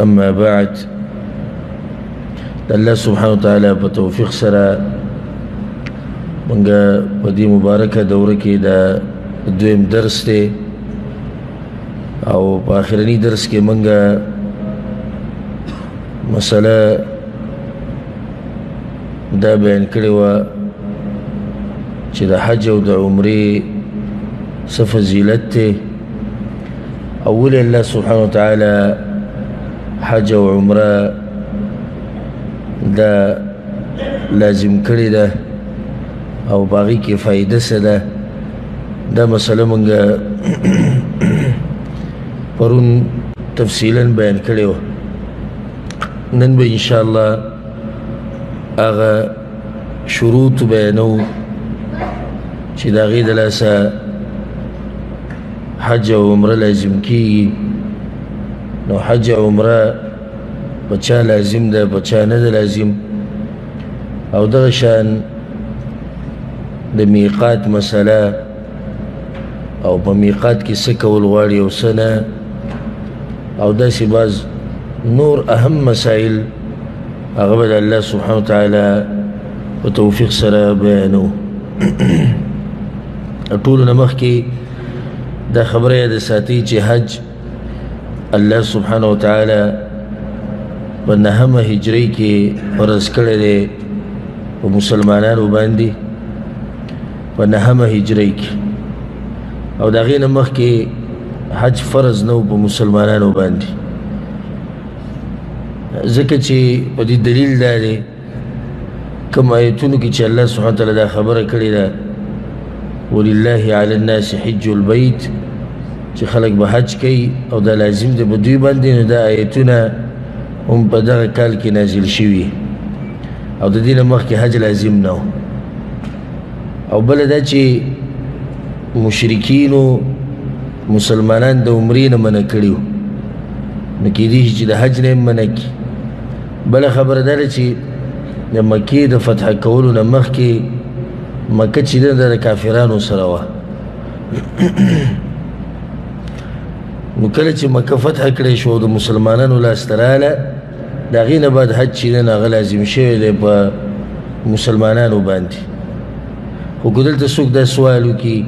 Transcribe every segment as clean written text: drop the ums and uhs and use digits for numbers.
أما بعد الله سبحانه وتعالى بتوفيق سرا منگا بدی مبارکه دوره کې دا دویم درس دی او په آخرنی درس کې منگا مسله دا بیان کړی وه چې د حج او د عمرې څه فضیلت دی. اول الله سبحانه وتعالى حج او عمره دا لازم کړی ده او باغی کې فائدہ څه ده دا مسله مونږ پرون تفصیلا بیان کړی وه. نن به انشاءالله هغه شروط بیانو چې د هغې د لاسه حج او عمره لازم کیږي. نو حج او عمره په چا لازم ده په چا نه ده لازم، او دغه شان د میقات مسله او په میقات کې څه کول غواړي او څه نه، او داسې بعض نور اهم مسائل هغه به د الله سبحانه وتعالی په توفیق سره بیانو. ټولو نه مخکې دا خبره یاد ساتئ چې حج الله سبحانه وتعالی په نهمه هجرۍ کې فرض کړی دی په مسلمانانو باندې، په نهمه هجرۍ کې، او د هغې نه مخکې حج فرض نه و په مسلمانانو باندې، ځکه چې په دې دلیل دا دی کوم آیتونو کې چې الله سبحانه وتعالی دا خبره کړې ده ولله علی الناس حج البیت، چې خلک به حج کوي او دا لازم دی په دوی باندې، نو دا آیتونه هم په دغه کال کې نازل شوي او د دې نه مخکې حج لازم نه و. او بله دا چې مشرکینو مسلمانان د عمرې نه منع کړي وو، نو کیدای شي چې د حج نه یې منع کړي. بله خبره دا ده چې د مکې د فتح کولو نه مخکې مکه چې ده د کافرانو سره وه. نو کله چې مکه فتح کړی شو د مسلمانانو لاسته راغله، د هغې نه بعد حج چې دی هغه لازم شوی دی په مسلمانانو باندې. خو که دلته څوک دا سوال وکړي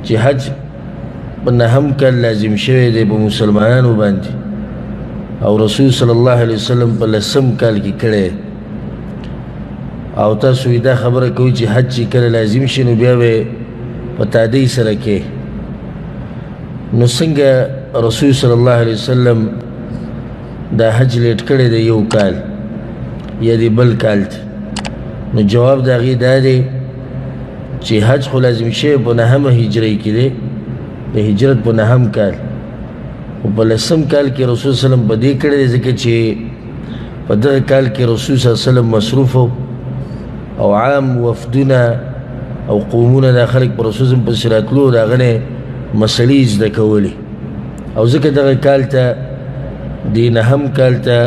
چې حج په نهم کال لازم شوی دی په مسلمانانو باندې او رسول صلی الله علیه وسلم په لسم کال کې کړی، او تاسو دا خبره کوئ چې حج چې کله لازم شي نو بیا به په تادۍ سره کې، نو څنګه رسول صلی الله علیه وسلم دا حج لیټ کړی دی یو کال یا دی بل کال ته؟ نو جواب د هغې دا دی چې حج خو لازم شوی په نهمه هجرۍ کې دی، د هجرت په نهم کال، او په لسم کال کې رسول صلی الله علیه وسلم په دې کړی دی ځکه چې په دغه کال کې رسول صلی الله علیه وسلم مصروف او عام وفدونه او قومونه دا خلک په رسول صلی الله علیه وسلم پسې راتلو، د هغه نه مسلې زده کولې، او ځکه دغه کال ته د نهم کال ته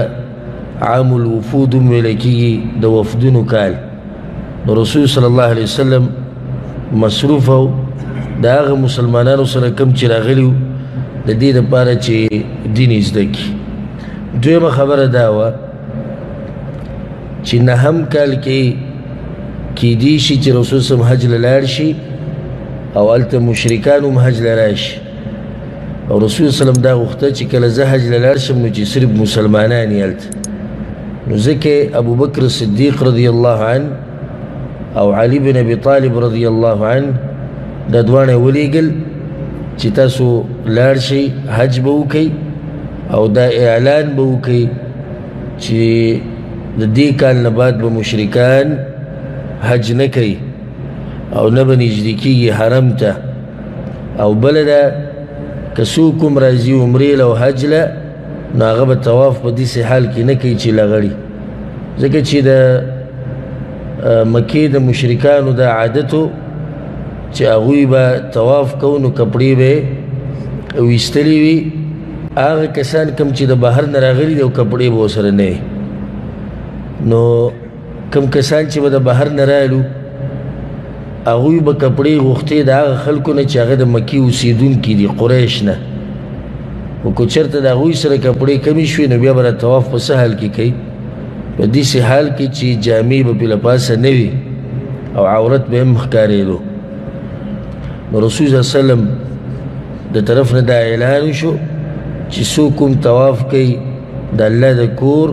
عام الوفود هم ویلی کېږي، د وفدونو کال. نو رسول صلی الله علیه وسلم مصروف او د هغه مسلمانانو سره کم چې راغلي وو د دې دپاره چې دین یې زده کړي. دویمه خبره دا وه چې نهم کال کې کیدای شي چې رسول صلی الله علیه وسلم حج له لاړ شي او هلته مشرکان هم حج له راشي، او رسول صلی الله علیه وسلم دا غوښته چې کله زه حج له لاړ شم نو چې صرف مسلمانان یې هلته، نو ځکه ابوبکر صدیق رضی الله عنه او علي بن ابي طالب رضی الله عنه دا دواړه ولیږل چې تاسو لاړ شئ حج به وکئ او دا اعلان به وکئ چې د دې کال نه بعد به مشرکان حج نه کوي او نه به نږدې کېږي حرم ته. او بله ده که څوک هم راځي عمرې له او حج له نو هغه به طواف په داسې حال کې نه کوي چې لغړي، ځکه چې د مکې د مشرکانو دا عادتو چې هغوی به طواف کوو نو کپړې به یې ویستلې وي، هغه کسان کوم چې د بهر نه راغلي دي او کپړې به ورسره نه وي، نو کوم کسان چې به د بهر نه رالو هغوی به کپړې غوښتې د هغه خلکو نه چې هغه د مکې اوسېدونکي دي، قریش نه، خو که چېرته د هغوی سره کپړې کمې شوې نو بیا به طواف په څه حال کې کوي؟ په داسې حال کې چې جامې به پې له پاسه نه وي او عورت به هم ښکارېدو. نو رسول صلی الله علیه وسلم د طرف نه دا اعلان وشو چې څوک کوم طواف کوي د الله د کور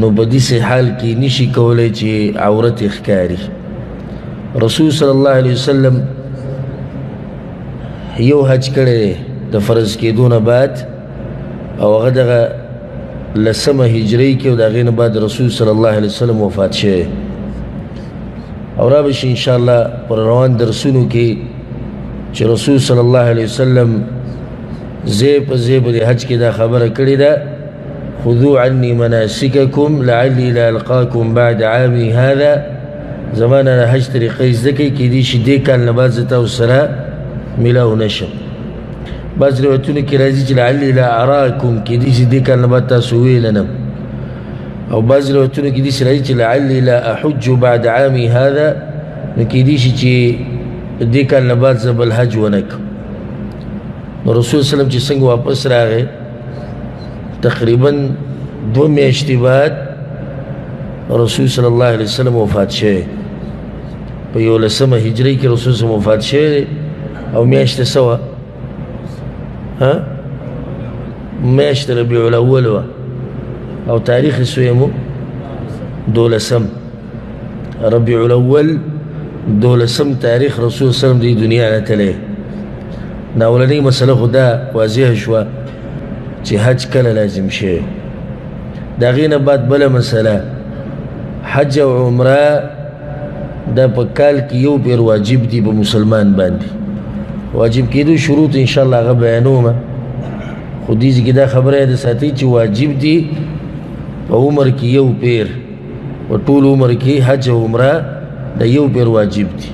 نو په داسې حال کې نشي کولی چې عورت یې ښکاري. رسول صلی الله علیه وسلم یو حج کړی دی د فرض کېدو نه بعد او هغه دغه 10 هجرۍ کې او د هغې نه بعد رسول صلی الله علیه وسلم وفات شوی. او را به شي انشاءالله پر روان درسونو کې چې رسول صلی الله علیه وسلم ځای په ځای په دې حج کې دا خبره کړې ده خذوا عني مناسککم لعلی لا القاکم بعد عامی هذا. زما نه د حج طریقه یې زده کړئ کیدای شي دې کال نه بعد زه تاسو سره میلاو نه شم. بعض روایتونو کې راځي چې لعلی لا اراکم کیدای شي دې کال نه بعد تاسو ویله نه. او بعض روایتونو کې داسې راځي چې لعلی لا احج بعد عامی هذا نو کیدای شي چې دې کال نه بعد زه بل حج ونه کړم. نو رسول وسلم چې څنګه واپس راغی تقریبا 2 میاشتې بعد رسول صلی الله علیه وسلم وفات شوی. په 11 هجرۍ کې رسول وسلم وفات شوی او میاشت څه وه؟ میاشت ربیع الاول وه او تاریخ یې څه ویمو؟ 12 ربیع الاول 12 تاریخ رسول وسلم دې دنیا نه تللی. ناولنۍ مسله خو دا واضحه شوه چې حج کله لازم شوی. د هغې نه بعد بله مسله حج او عمره دا په کال کې یو پیر واجب دي په مسلمان باندې. واجب کېدو شروط انشاءالله هغه بیانومه خو دې ځای کې دا خبره یاده ساتئ چې واجب دي په عمر کې یو پیر په ټول عمر کې حج او عمره د یو پیر واجب دي.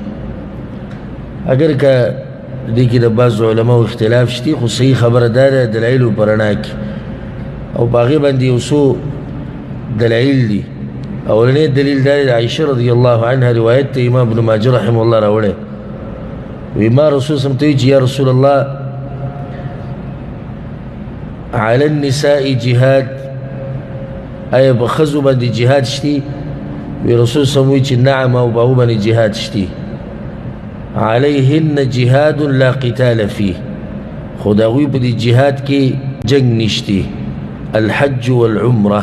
اگر که دې کې د بعضو علماو اختلاف شته خو صحیح خبره دا ده دلایلو په رڼا کې او په هغې باندې یو څو دلایل دي. اولنی دلیل دا د عایشه رضی الله عنها روایت ته امام ابن ماجه رحمه الله راوړی وی ما رسول صلی الله علیه وسلم ته یا رسول الله علی النساء جهاد آیا په ښځو باندې جهاد شتي؟ وی رسول صلی الله علیه وسلم چې نعم او په هغو باندې جهاد شتي. علیهن جهاد لا قتال فيه خو د هغوی په دې جهاد کې جنګ نشتی. الحج والعمره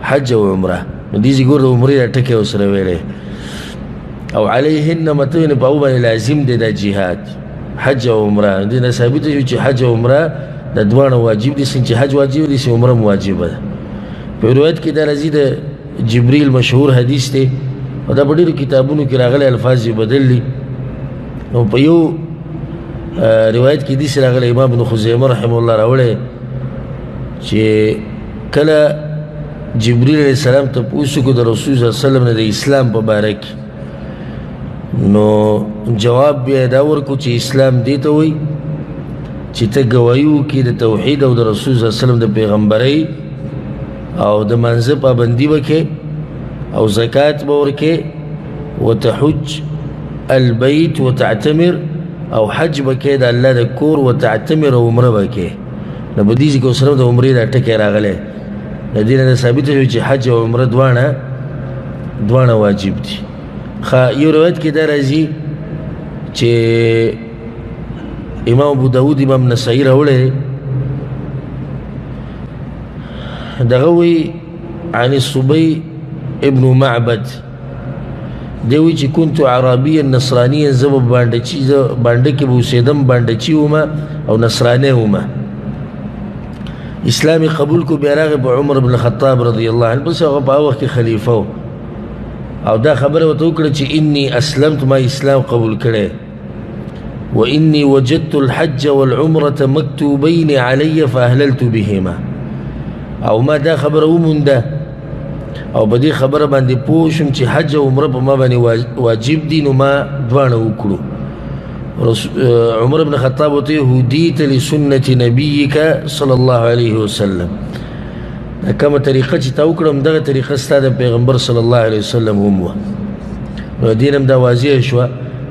حج او عمره نو دې ځای ګور د عمرې دا ټکی ورسره ویلی او علیهن مطلب یعنې په هغو باندې لازم دی دا جهاد حج او عمره. دې نه ثابته شو چې حج او عمره د دواړه واجب دي څنګه چې حج واجب دي چې عمره هم واجبه ده. په روایت کې دا راځي د جبریل مشهور حدیث دی او دا په ډېرو کتابونو کې راغلی الفاظ یې بدل دي. نو په یو روایت کې داسې راغلی امام ابن خزیمه رحمه الله راوړی چې کله جبریل علیه السلام تپوس وکړو د رسول صلی الله علیه وسلم نه د اسلام په باره کې نو جواب بیا دا ورکړو چې اسلام دې ته وایي چې ته ګواهي وکړې د توحید او د رسول صلی الله علیه وسلم د پیغمبرۍ او د مانځه پابندي به کې او زکات به ورکې وتحج البيت وتعتمر او حج بکې د الله د کور وتعتمر او عمره بکې. نو په دې ځای کې اوس هم د عمرې دا ټکی راغلی. د دې نه ثابته شوي چې حج او عمره دواړه واجب دي. یو روایت کې دا راځي چې امام ابو داود امام نسائی راوړی دغه وی عن الصبي ابن معبد دی وی چې كنت عربيا نصرانيا زه به بانډه کې به اوسېدم بانډچي ومه او نصرانی ومه. اسلامي قبول کو بیا راغی په عمر بن الخطاب رضی الله عنه بس هغه په هغه وخت کې خلیفه و او دا خبره ورته وکړه چې انی اسلمت ما اسلام قبول کړی وانی وجدت الحج والعمرة مکتوبین علی فاهللت بهما او ما دا خبره ومونده او په دې خبره باندې پوه شوم چې حج او عمره په ما باندې واجب دي نو ما دواړه وکړو. عمر بن خطاب ورته هدیت لسنة نبیک صلی الله علیه وسلم دا کومه طریقه چې تا وکړم دغه طریقه ستا د پیغمبر صلی الله علیه وسلم هم وه. نو دین هم دا واضح شوه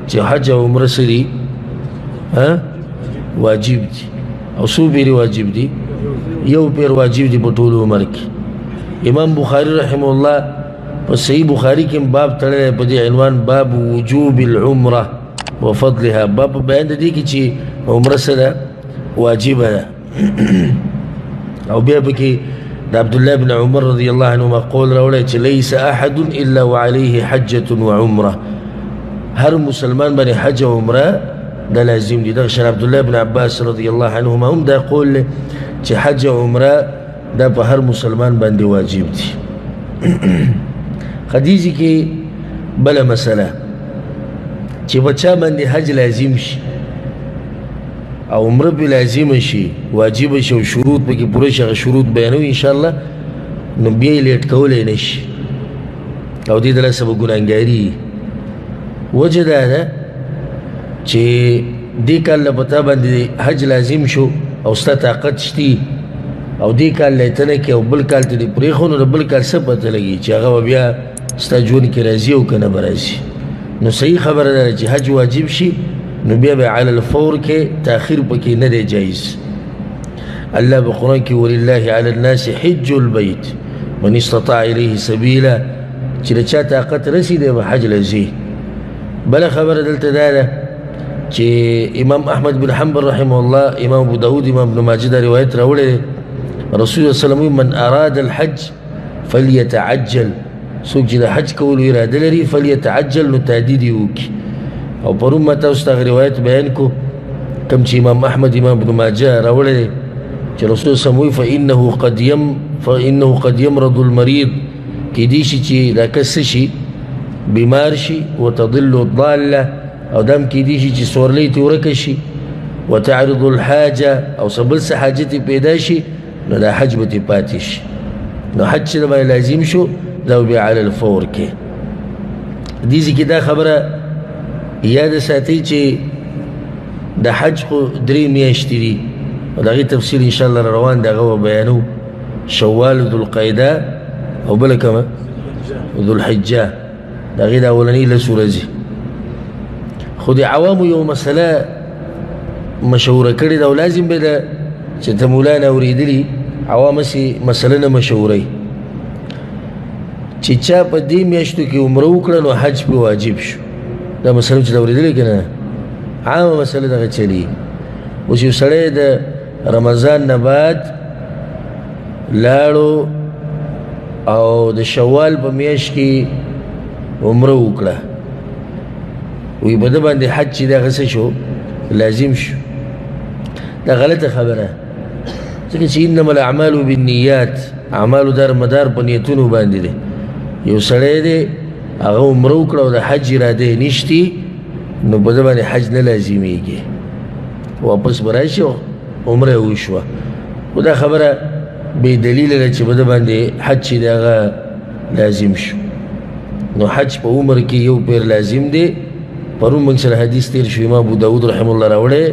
چې حج او عمره څه دي؟ واجب دي. او څو پیر واجب دي؟ یو پیر واجب دي په ټول عمر کې. امام بخاری رحمه الله په صحیح بخاری کې باب تړلی په دې عنوان باب وجوب العمره وفضلها، باب بیان د دې کې چې عمره سره واجبه ده. او بیا پکې د عبدالله بن عمر رضی الله عنهما قول راوړی چې لیس احد الا وعليه حجة وعمره، هر مسلمان باندې حج او عمره دا لازم دي. دغه شان عبدالله بن عباس رضی الله عنهما هم دا قول له چې حج او عمره دا په هر مسلمان باندې واجب دي. خدیجه کې بل مسله چې بچا باندې حج لازم شي او عمره به لازم شي واجب شي او شروط پکې پوره شي، شروط بیانو ان شاء الله، نو بیا یې لیټ کولی نه شي او دې دله سبب ګناهګاري. وجه دا ده چې دې کال له پتا باندې حج لازم شو او ستا طاقت شتي او دې کال له ته نه کې او بل کال ته دې پرېښو، نو د بل کال څه پته لګي چې هغه بیا ستا ژوند کې راځي او که نه به راځي. نو صحیح خبره ده چې حج واجب شي نو بیا به علی الفور کې تاخیر پکې نه دی جایز. الله په قرآن کې ولله علی الناس حج البیت من استطاع الیه سبیلا، چې د چا طاقت رسي دی به حج لځي. بله خبره دلته دا ده چې امام احمد بن حنبل رحمه الله، امام ابو داود، امام ابن ماجه دا روایت راوړی دی، رسول الله صلی الله علیه وسلم من اراد الحج فلیتعجل، څوک چې د حج کولو اراده لري فلیتعجل نو تعدید یې وکړي. او پرون ما تاسو ته روایت بیان کو کوم چې امام احمد، امام ابن ماجه راوړی دی چې رسول الله وایي فانه قد یمرض المریض، کیدای شي چې دا کس شي بیمار شي، وتضل الضاله، او دم کیدای شي چې سورلی ته ورکه شي، وتعرض الحاجه، او سبل څه حاجت پیدا شي، نو دا حج به پاتې شي. نو حج چې باندې لازم شو دا بیا علی الفور کې. دې کې دا خبره یاد ساتئ چې د حج خو 3 میاشتې دي او د هغې تفصیل انشاءالله روان دی، هغه به بیانو. شوال، ذوالقعده او بله کومه ذوالحجه، د هغې د اولنۍ 10 ورځې. خو د عوامو یو مسله مشهوره کړې ده او لازم به ده چې ته مولانا اورېدلي، عوام هسې مسله نه مشهوروي چې چا په دې میاشتو کې عمره وکړه نو حج پې واجب شو. دا مسله چې دا اورېدلې که نه، عامه مسله دغه چلي. اوس یو سړی د رمضان نه بعد لاړو او د شوال په میاشت کې عمره وکړه، وی په ده باندې حج چې دغه څه شو لازم شو. دا غلطه خبره، ځکه چې انما الاعمال بالنیات، اعمالو در مدار په نیتونو باندې دی. یو سړی دی هغه عمره وکړه او د حج اراده یې نشتي، نو په ده باندې حج نه لازمیږي، واپس به راشي او عمره یې وشوه. خو دا خبره بې دلیله ده چې په ده باندې حج چې دی هغه لازم شو. نو حج په عمر کې یو پیر لازم دی. پرون موږ سره حدیث تیر شو، امام ابو داود رحمه الله راوړی،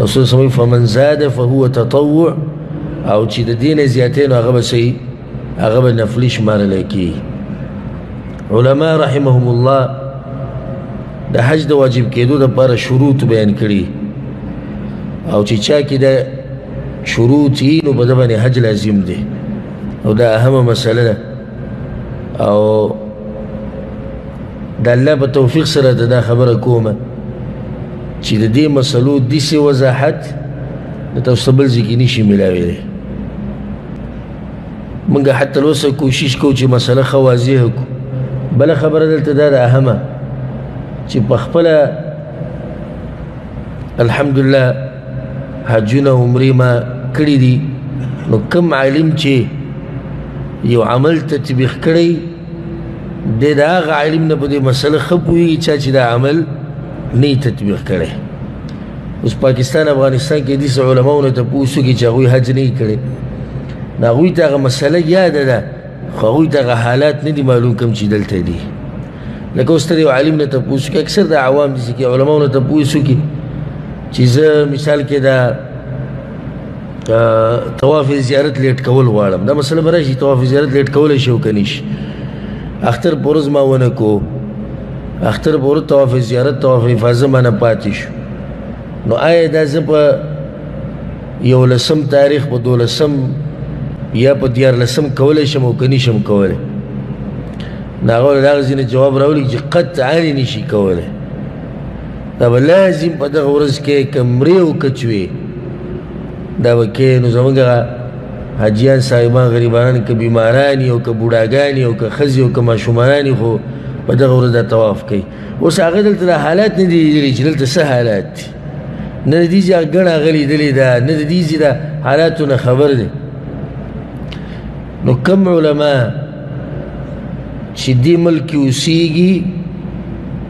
رسول صلی الله علیه وسلم فمن زاد فهو تطوع، او چې د دې نه زیاتې نو هغه به صحیح، هغه به نفلي شمارلی کېږي. علما رحمهم الله د حج د واجب کېدو دپاره شروط بیان کړي، او چې چا کې د شروط وي نو په ده باندې حج لازم دی، او دا اهمه مسله ده. او د الله په توفیق سره دا خبره کومه چې د دې مسلو داسې وضاحت د تاسو بل ځای کې نشي میلاویلی. موږ حتی اوسه کوشش کوو چې مسله ښه واضحه کړو. بله خبره دلته دا ده اهمه چې په خپله الحمدلله حجونه عمرې ما کړي دي، نو کوم عالم چې یو عمل تطبیق کړی دی، د هغه عالم نه په دې مسله ښه پوهېږي چا چې دا عمل نه تطبیق کړی. اوس پاکستان افغانستان کې داسې علماو نه تپوس وکړي چې هغوی حج نه یې کړی، نو هغوی ته هغه مسله یاده ده، خو هغوی ته هغه حالات نه دي معلوم کوم چې دلته دي. لکه اوس ته د یو عالم نه تپوس وکړي، اکثر د عوام داسې کې علماو نه تپوس وکړي چې زه مثال کې دا طواف زیارت لیټ کول غواړم، دا مسله به راشي طواف زیارت لیټ کولی شي او که نه شي. اختر په ورځ ما ونه کو، اختر په ورځ طواف زیارت طواف افاظه مانه پاتې شو، نو آیا دا زه په 11 تاریخ په 12 یا په 14 کولی شم او که نشم کولی. نو هغه د هغه ځینې جواب راولي چې قطعا یې نشي کولی. دا به لازم په دغه ورځ کې که مرې او که چوې دا به کې. نو زمونږ حاجیان صاحبان غریبانان که بیماران او که بوډاګان او که ښځې او که ماشومان خو په دغه ورځ دا طواف کوي. اوس هغه دلته دا حالات نه دي لیدلي چې دلته څه حالات دي، نه د دې ځای ګڼه هغه لیدلې ده، نه د دې ځای د حالاتو نه خبر دی. نو کم علما چې دې ملک کې اوسېږي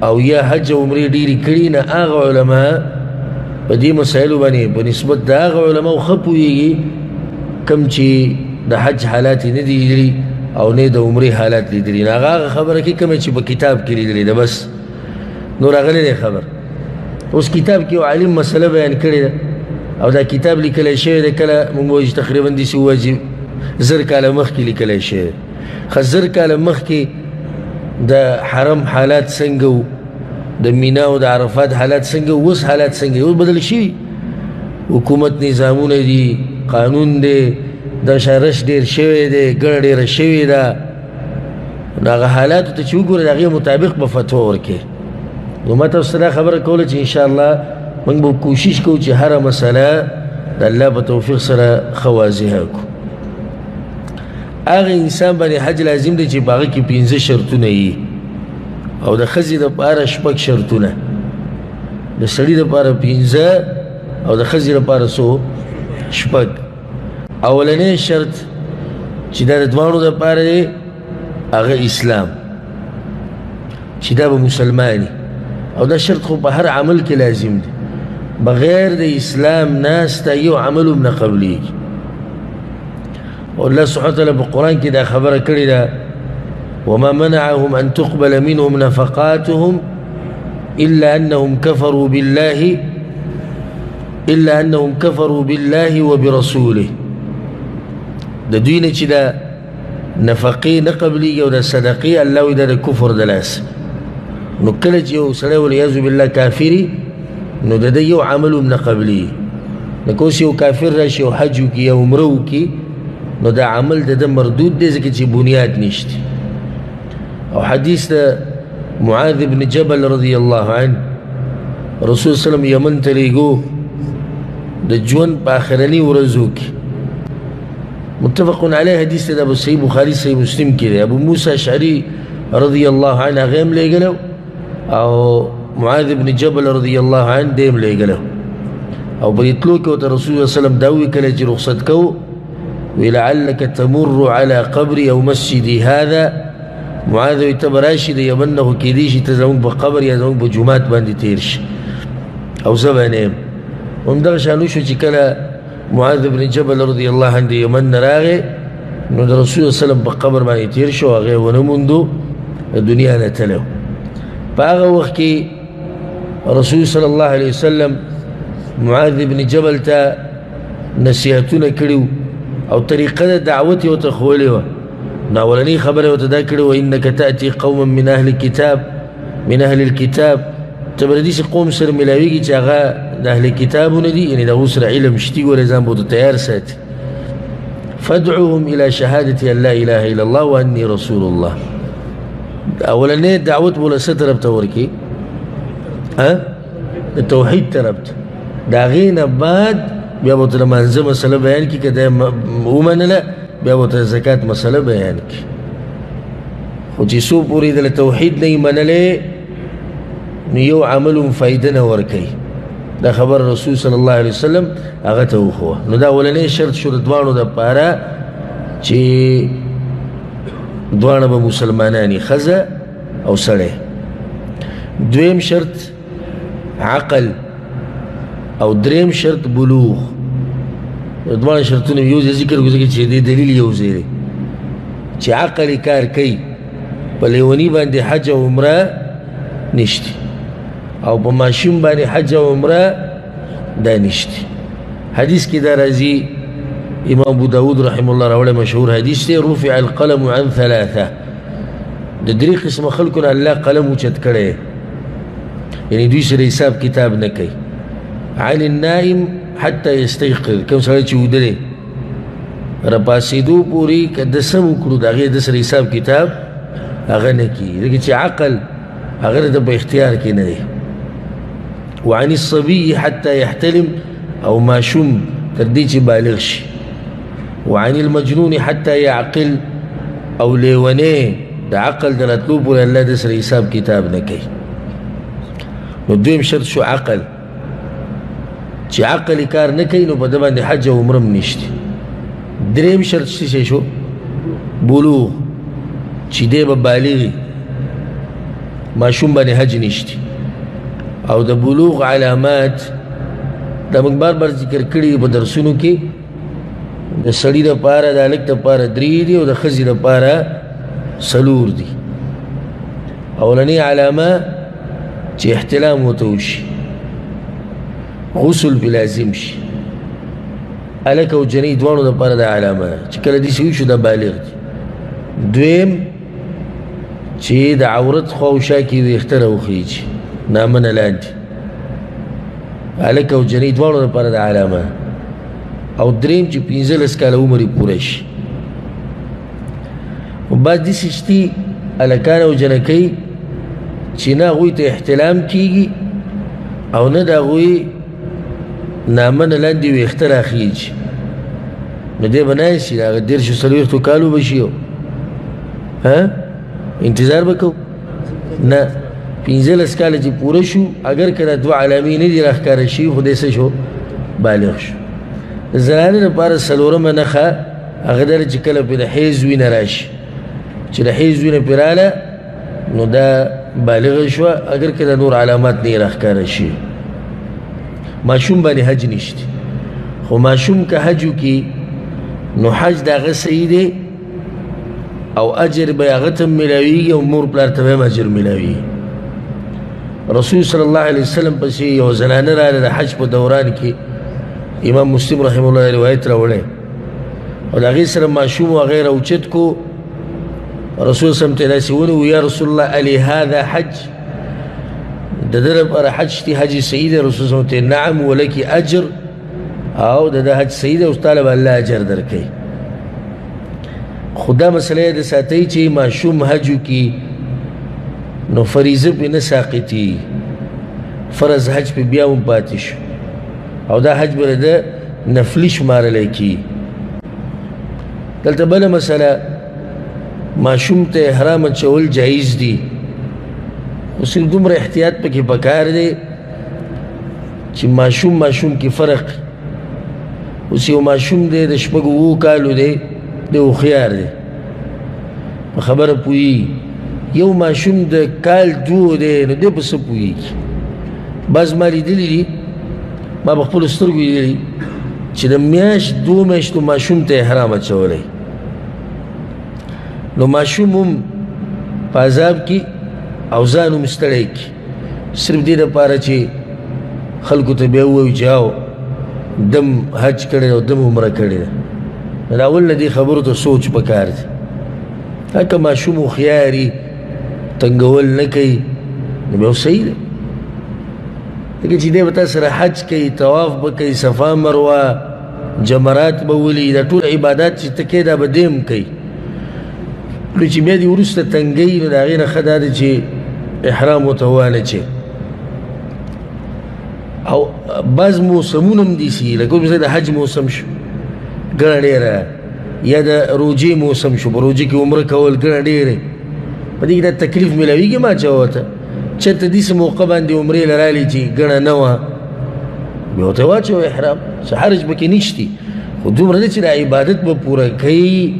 او یا حج او عمرې ډېرې کړي، نه هغه علما په دې مسایلو باندې په نسبت د هغه علماو ښه پوهېږي کم چې د حج حالات یې نه دي لیدلي او نه د عمرې حالات لیدلي. نو هغه خبره کوي کومه چې په کتاب کې لیدلې ده، بس نور هغه نه دی خبر. اوس کتاب کې یو عالم مسله بیان کړې ده او دا کتاب لیکلی شوی دی، کله موږ وایو چې تقریبا داسې ووایو چې 1000 کاله مخکې لیکلی شوی دی. ښه 1000 کاله مخکې د حرم حالات څنګه وو، د مینا او د عرفات حالات څنګه وو، اوس حالات څنګه اوس بدل شوي. حکومت نظامونه دي، قانون دی، دا شارش ډېر شوی دی، ګڼه ډېره شوې ده. نو هغه حالاتو ته چې وګورئ د هغې مطابق به فتوا ورکړي. نو ما تاسو ته دا خبره کوله چې انشاءالله موږ به کوشش کوو چې هره مسله د الله په توفیق سره ښه واضحه کړو. هغه انسان باندې حج لازم دی چې په هغه کې 15 شرطونه وي او د ښځې دپاره 6 شرطونه، د سړي دپاره 15 او د ښځې دپاره څو 6. اولنی شرط چې دا د دواړو دپاره دی هغه اسلام، چې دا به مسلمانی. او دا شرط خو په هر عمل کې لازم دی، بغیر د اسلام ناسته یو عمل هم نه قبلیږي. والله سبحانه وتعالى بالقرآن كده خبر كده وما منعهم أن تقبل منهم نفقاتهم إلا أنهم كفروا بالله وبرسوله. ده دوینه چې دا نفقې نه قبلیږي او د صدقې الله وایي دا د کفر د لاسه. نو کله چې یو سړی والعیاذ بالله کافري نو د ده یو عمل هم نه قبلیږي. لکه اوس یو کافر راشي او حج وکړي یا عمره وکړي نو دا عمل د ده مردود دی ځکه چې بنیاد نشته. او حدیث د معاذ بن جبل رضی الله عنه رسول صلی الله علیه وسلم یمن ته لیږو د ژوند په آخرني ورځو کې. متفق علیه حدیث دی، ابو صحیح بخاري صحیح مسلم کې دی. ابو موسی اشعري رضی الله عنه هغه هم لیږلی او معاذ بن جبل رضی الله عنه دی هم لیږلی. او په دې تلو کې ورته رسول الله صلی الله علیه وسلم دا وویل کله چې رخصت کوو ولعلك تمر على قبري او مسجدي هذا. معاذ وی ته به راشي د یمن نه خو کیدای شي ته زموږ په قبر یا زموږ په جومات باندې تېر شي او زه به نه یم. همدغه شان وشو چې کله معاذ بن جبل رضی الله عنه د یمن نه راغی نو د رسول الله وسلم په قبر باندې تېر شو، هغه یې ونه موندو، د دنیا نه تللی. په هغه وخت کې رسول صلی الله علیه وسلم معاذ بن جبل ته نصیحتونه کړي او طریقه د دعوت یې ورته ښوولې وه. نو اولنۍ خبره یې ورته دا کړې وه انک تأتي قوما من اهل الکتاب، ته به د داسې قوم سره میلاویږي چې هغه د اهل کتابونه دي، یعنې د هغو سره علم شتي، ګورې ځان به ورته تیار ساتي. فادعوهم الى شهادة ان لا اله الا الله واني رسول الله. اولنۍ دعوت به له څه طرف ته ورکړي؟ د توحید طرف ته. د هغې نه بعد بیا به ورته د مانځه مسله بیان کړي، که دا ومنله بیا به ورته د زکات مسله بیان کړي. خو چې څو پورې د توحید نه یې منلی نو یو عمل هم فایده نه ورکوي. دا خبر رسول صلی الله علیه وسلم هغه ته وښوه. نو دا اولنی شرط شو د دواړو دپاره چې دواړه به مسلمانان وي، ښځه او سړی. دویم شرط عقل او دریم شرط بلوغ. دواړه شرطونه یو ځای ذکر کړو ځکه چې دې دلیل یو ځای دی چې عقل یې کار کوي، په لیوني باندې حج او عمره نشته او په ماشوم باندې حج او عمره دا نشته. حدیث کې دا راځي، امام ابو داود رحمه الله راوړی مشهور حدیث دی، رفع القلم عن 3، د 3 قسمه خلکو نه الله قلم اوچت کړی، یعنې دوی سره حساب کتاب نه کوي. عن النائم حتی یستيقظ کوم سړی چې ویده دی راپاڅېدو پورې که ده څه وکړو د هغې د سره حساب کتاب هغه نه کېږي ځکه چې عقل هغه د په اختیار کې نه دی وعن الصبي حتى يحتلم او ماشوم تر دې چې بالغ شي وعن المجنون حتى يعقل او لیونی د عقل د راتلو پورې الله د سره حساب کتاب نه کوي نو دویم شرط شو عقل چې عقل کار نه کوي نو په ده باندې حج او عمره هم نشته دریم شرط څه شو بلوغ چې دی به بالغ ماشوم باندې حج نشته او د بلوغ علامات دا موږ بار بار ذکر کړي په درسونو کې د سړي دپاره د هلک دپاره 3 دي او د ښځې دپاره 4 دي اولنۍ علامه چې احتلام ورته وشي غسل پې لازم شي هلک او جنۍ دواړو دپاره دا علامه ده چې کله داسې وشو دا بالغ دي دویم چې د عورت خوا او شا کې ویښته راوخیږي نامنه لاندې هلک او جنۍ دواړو دپاره د علامه او دریم چې 15 کاله عمر یې پوره شي خو بعض داسې شتي هلکان او جنکۍ چې نه هغوی ته احتلام کېږي او نه د هغوی نامنه لاندې ویښته راخیږي نو دی به ناست شي د هغه 30 کالو به شي انتظار به کوو نه 15 کاله چې پوره شو اگر که دا 2 علامې نه دي راښکاره شي خو دی څه شو بالغ شو د زنانه لپاره 4مه نښه هغه دا چې کله پرې د حیض وینه راشي چې د حیض وینه پرې راله نو دا بالغه شوه اگر که دا نور علامات نه یې راښکاره شي ماشوم باندې حج نشته خو ماشوم که حج وکړي نو حج د هغه صحیح دی او اجر به هغه ته میلاویږي او مور پلار ته به هم اجر میلاویږي رسول صلی الله علیه وسلم پسې یو زنانه راغله د حج په دوران کې امام مسلم رحمه الله روایت راوړی او د هغې سره ماشوم و هغه یې راوچت کو رسول صلی ته داسې ونیو یا رسول الله الی هذا حج د ده لپاره حج شتي حج صحیح دی رسول صلی ته نعم ولکي اجر او د ده حج صحیح دی اوس تاله به الله اجر درکوي خو دا مسله یې د ساتئ چې ماشوم حج وکړي نو فریضه پې نه ساقطي فرض حج پې بیا هم پاتې شو او دا حج به د نفلي شمارلی کېږي دلته بله مسله ماشوم ته احرام اچول جایز دي خو صرف دومره احتیاط پکې پکار دی چې ماشوم کې فرق اوس یو ماشوم دی د 7 کالو دی دی هوښیار دی په خبره پوهېږي یو ماشوم د کال 2 دی نو دی په څه پوهېږي بعض ما لیدلي دي ما په خپلو سترګو لیدلي چې د میاشت 2 میاشتو ماشوم ته احرام اچولی نو ماشوم هم په عذاب کې او ځان هم ستړی کړي صرف دې دپاره چې خلکو ته بیا ووایو چې او دم حج کړی او دم عمره کړې ده نو د اول نه دې خبرو ته سوچ پکار دی هکه ماشوم هوښیاري تنګول نه کوي نو بیا صحیح ده ځکه چې دی به تا سره حج کوي طواف به کوي صفا مروه جمرات به ولي دا ټول عبادات چې ته کوې دا به دی هم کوي نو چې بیا دې وروسته تنګوي نو د هغې نه ښه دا ده چې احرام ورته وانهچې او بعض موسمونه هم داسې لکه مثلا د حج موسم شو ګڼه ډېره یا د روجې موسم شو په روجې کې عمره کول ګڼه ډېرې په دې کې دا تکلیف میلاویږي ما چا ورته چېرته داسې موقع باندې عمرې له رالې چې ګڼه نه وه بیا ورته واچوه احرام څه حرج پکې نشتي خو دومره ده چې د عبادت به پوره کوي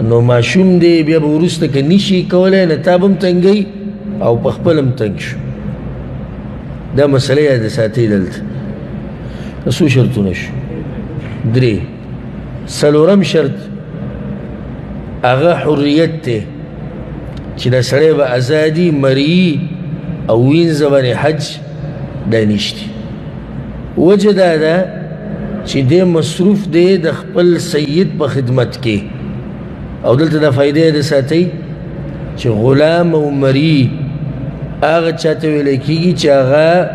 نو ماشوم دی بیا به وروسته که نشي کولی نه تا به هم تنګوي او په خپل هم تنګ شو دا مسله یې د ساتئ دلته د څو شرطونه شو 3 4م شرط هغه حریت دی چې دا سړی به ازادي مري او وینځه باندې حج دا نشته وجه دا ده چې دی مصروف دی د خپل سید په خدمت کې او دلته دا فایده یې د ساتئ چې غلام او مري هغه چاته ویلی کېږي چې هغه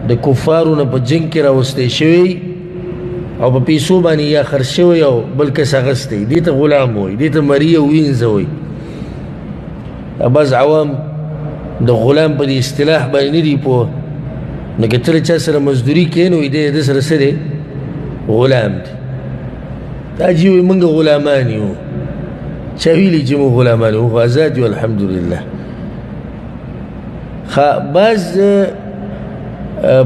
د کفارو نه په جنګ کې راوستی شوی او په پیسو باندې یا خرڅ شوی او بل کس اخیستی، دې ته غلام وایي، دې ته مري او وینځه وایي. بعض عوام د غلام په دې اصطلاح باندې نه دي پوه، نو که ته له چا سره مزدوري کوې نو د ده سره څه دی؟ غلام دی. دا جي وایي موږ غلامان یو. چا ویلي چې موږ غلامان یو؟ خو ازاد یو الحمدلله. بعض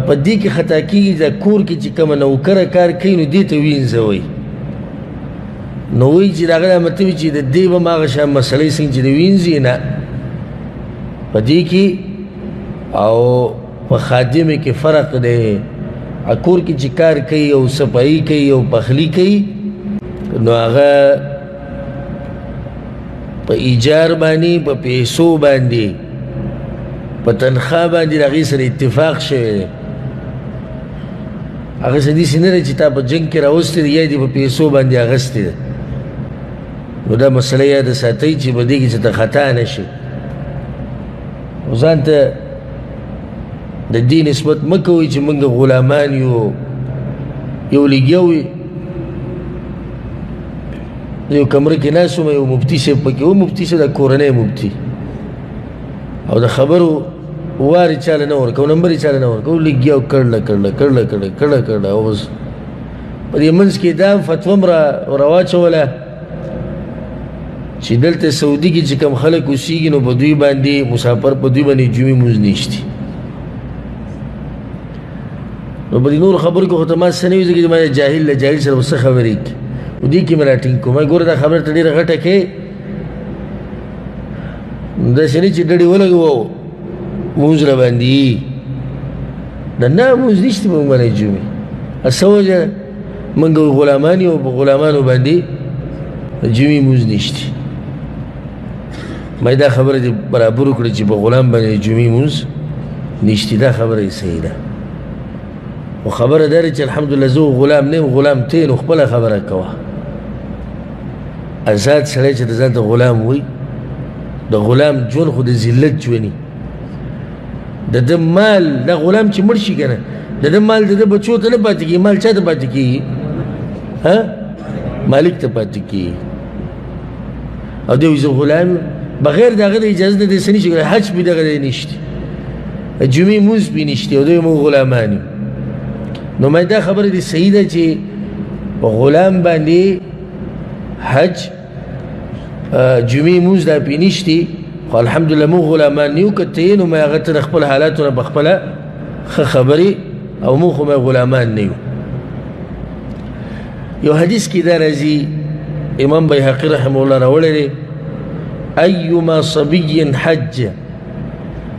په دې کې خطا کېږي د کور کې چې کومه نوکره کار کوي نو دې ته وینځه وایي. نو وایي چې د هغه دا مطلب چې د دې به هم هغه شان مسئلې څنګه چې د وینځي نه، په دې کې او په خادمه کې فرق دی. کور کې چې کار کوي او صفایي کوي او پخلی کوي نو هغه په ایجار باندې، په پیسو باندې، په تنخواه باندې د هغې سره اتفاق شوی دی. هغه څه داسې نه دی چې تا په جنګ کې راوستی دی یا دې په پیسو باندې اخیستی دی. نو دا مسله یاده ساتئ چې په دې کې څه ته خطا نه شي. او ځان ته د دې نسبت مه کوئ چې موږ غلامان یو. یو لګیا وي یو کمره کې ناست وم، یو مفتي صاحب پکې و، مفتي صاحب د کورنۍ مفتي، او د خبرو وار یې چاله نه ورکوه، نمبر یې چاله نه ورکوه، لګیا و کړله کړله کړله کړله کړله کړله. او بس په دې منځ کې دا فتوا هم راواچوله چې دلته سعودي کې چې کوم خلک اوسېږي نو په دوی باندې مسافر په دوی باندې جمعې مونځ نشتي. نو په دې نورو خبرو کې خو ته ما څه نه وي، ځکه چې ما جاهل له جاهل سره به څه خبرې کوي، نو دې کې مې راټینګ کړو. ما ګوره دا خبره ته ډېره غټه کوې، داسې نه چې ډډې ولګوو مونځ را باندې نه مونځ نشته په موږ باندې جمعې. څه وجه؟ موږ غلامان یو، په غلامانو باندې جمعې مونځ نشته. ما دا خبره دې برابر وکړه چې په غلام باندې جمعې مونځ نشته. دا خبره یې صحیح ده. و خبره دا چې الحمدلله زه غلام نه یم، غلام ته نو خپله خبره کوه. ازاد سړی چې د ځان ته غلام وایي، د غلام ژوند خو د ذلت ژوندي. د ده مال، دا غلام چې مړ شي که نه، د ده مال د ده بچو ته نه پاتې کېږي، مال چا ته پاتې کېږي؟ مالک ته پاتې کېږي. او دی وایي زه غلام یم، بغیر د هغه د اجازه نه دی څه نشي کولی. حج پې دغه دی نشته، جمعې مونځ پې نشته، او دوی موږ غلامان یو. نو ما دا خبره دې صحیح ده چې په غلام باندې حج جمعې مونځ دا پې نشتي، خو الحمدلله موږ غلامان نه یو. که ته یې نو ما هغه ته د خپل حالاتو نه په خپله ښه خبرې، او موږ خو ما غلامان نه یو. یو حدیث کې دا راځي، امام بیهقي رحمه الله راوړی دی، ایما صبي حج،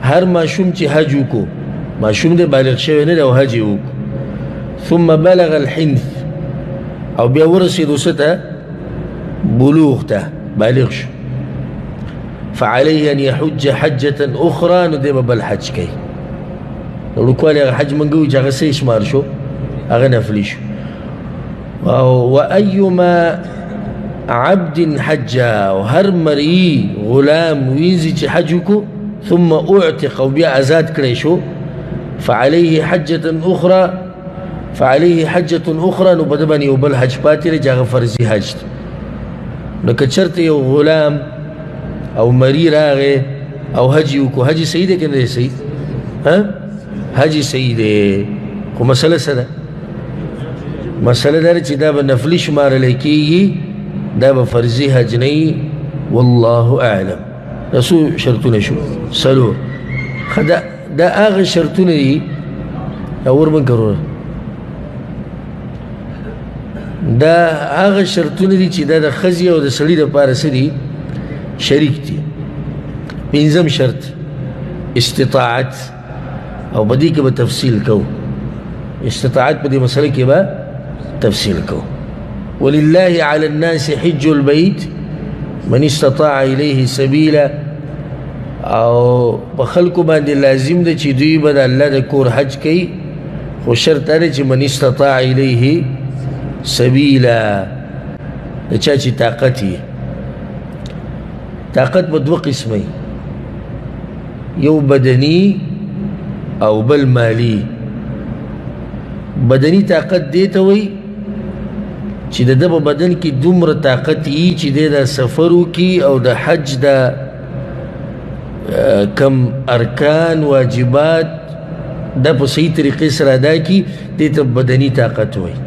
هر ماشوم چې حج وکړو، ماشوم دی بالغ شوی نه دی او حج یې وکړو، ثم بلغ الحنث، او بیا ورسېدو څه ته؟ بلوغ ته، بالغ شو، فعليه ان يحج حجة اخرى، نو دی به بل حج کوي. وړوکوالي هغه حج موږ وایو چې هغه څه شمار شو؟ هغه نفلي شو. وأيما عبد حج، او هر مرئی غلام وینځي چې حج وکړو ثم اعتق، او بیا آزاد کړی شو، فعليه حجة اخرى، فعليه حجة اخرى، نو په ده باندې یو بل حج پاتې دی چې هغه فرضي حج دی. نو که چېرته یو غلام او مري راغی او حج یې وکړو، حج یې صحیح دی که نه دی صحیح؟ حج یې صحیح دی، خو مسله څه ده؟ مسله دا ده چې دا به نفلي شمارلی کېږي، دا به فرضي حج نه وي. والله اعلم. دا څو شرطونه شو؟ څلور. ښه دا هغه شرطونه دي، اور من کرونه، دا هغه شرطونه دي چې دا د ښځې او د سړي دپاره څه دي؟ شریک دي. پنځم شرط استطاعت، او په دې کې به تفصیل کوو. استطاعت په دې مسله کې به تفصیل کوو. ولله على الناس حج البيت من استطاع إليه سبيلا، او په خلکو باندې لازم ده چې دوی به د الله د کور حج کوي، خو شرط دا دی چې من استطاع إليه سبیلا، د چا چې طاقت یې. طاقت به دوه قسمه، یو بدني او بل مالی. بدني طاقت دې ته وایي چې د ده په بدن کې دومره طاقت وي چې دی دا سفر وکړي او د حج دا کم ارکان واجبات دا په صحیح طریقې سره ادا کړي دې ته بدني طاقت وایي.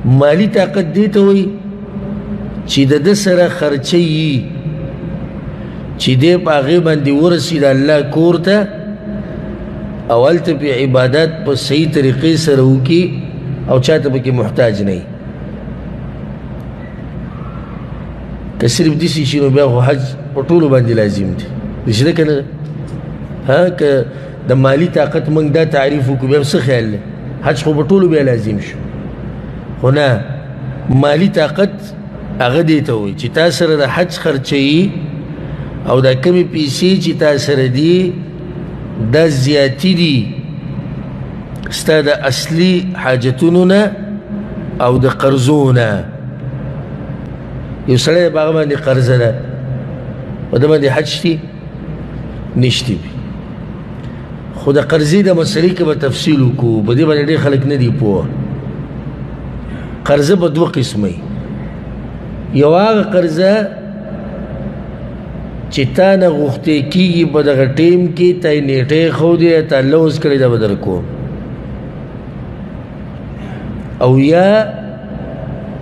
مالی طاقت دې ته وایي چې د ده سره خرچه وي چې دی په هغې باندې ورسي د الله کور ته او هلته پې عبادات په صحیح طریقې سره وکړي او چاته پکې محتاج نه وي. که صرف داسې شي نو بیا خو حج په ټولو باندې لازم دی داسې ده که نه ده که د مالی طاقت موږ دا تعریف وکړو بیا څه خیال دی حج خو په ټولو بیا لازم شو خو نه مالی طاقت هغه دې ته وایي چې تا سره د حج خرچوي او دا کمې پیسې چې تا سره دي دا زیاتي دي ستا د اصلي حاجتونو نه او د قرضو نه. یو سړی په هغه باندې قرضه ده په ده باندې حج شتي نشتی خو د قرضې د مسلې کې به تفصیل وکړو په دې باندې ډېر خلک نه دي پوه. قرضه په دوه قسمه یو هغه قرضه چې تا نه غوښتې کېږي په دغه ټیم کې تا یې نیټه ښودې تا لوز کړی دا به در کوم او یا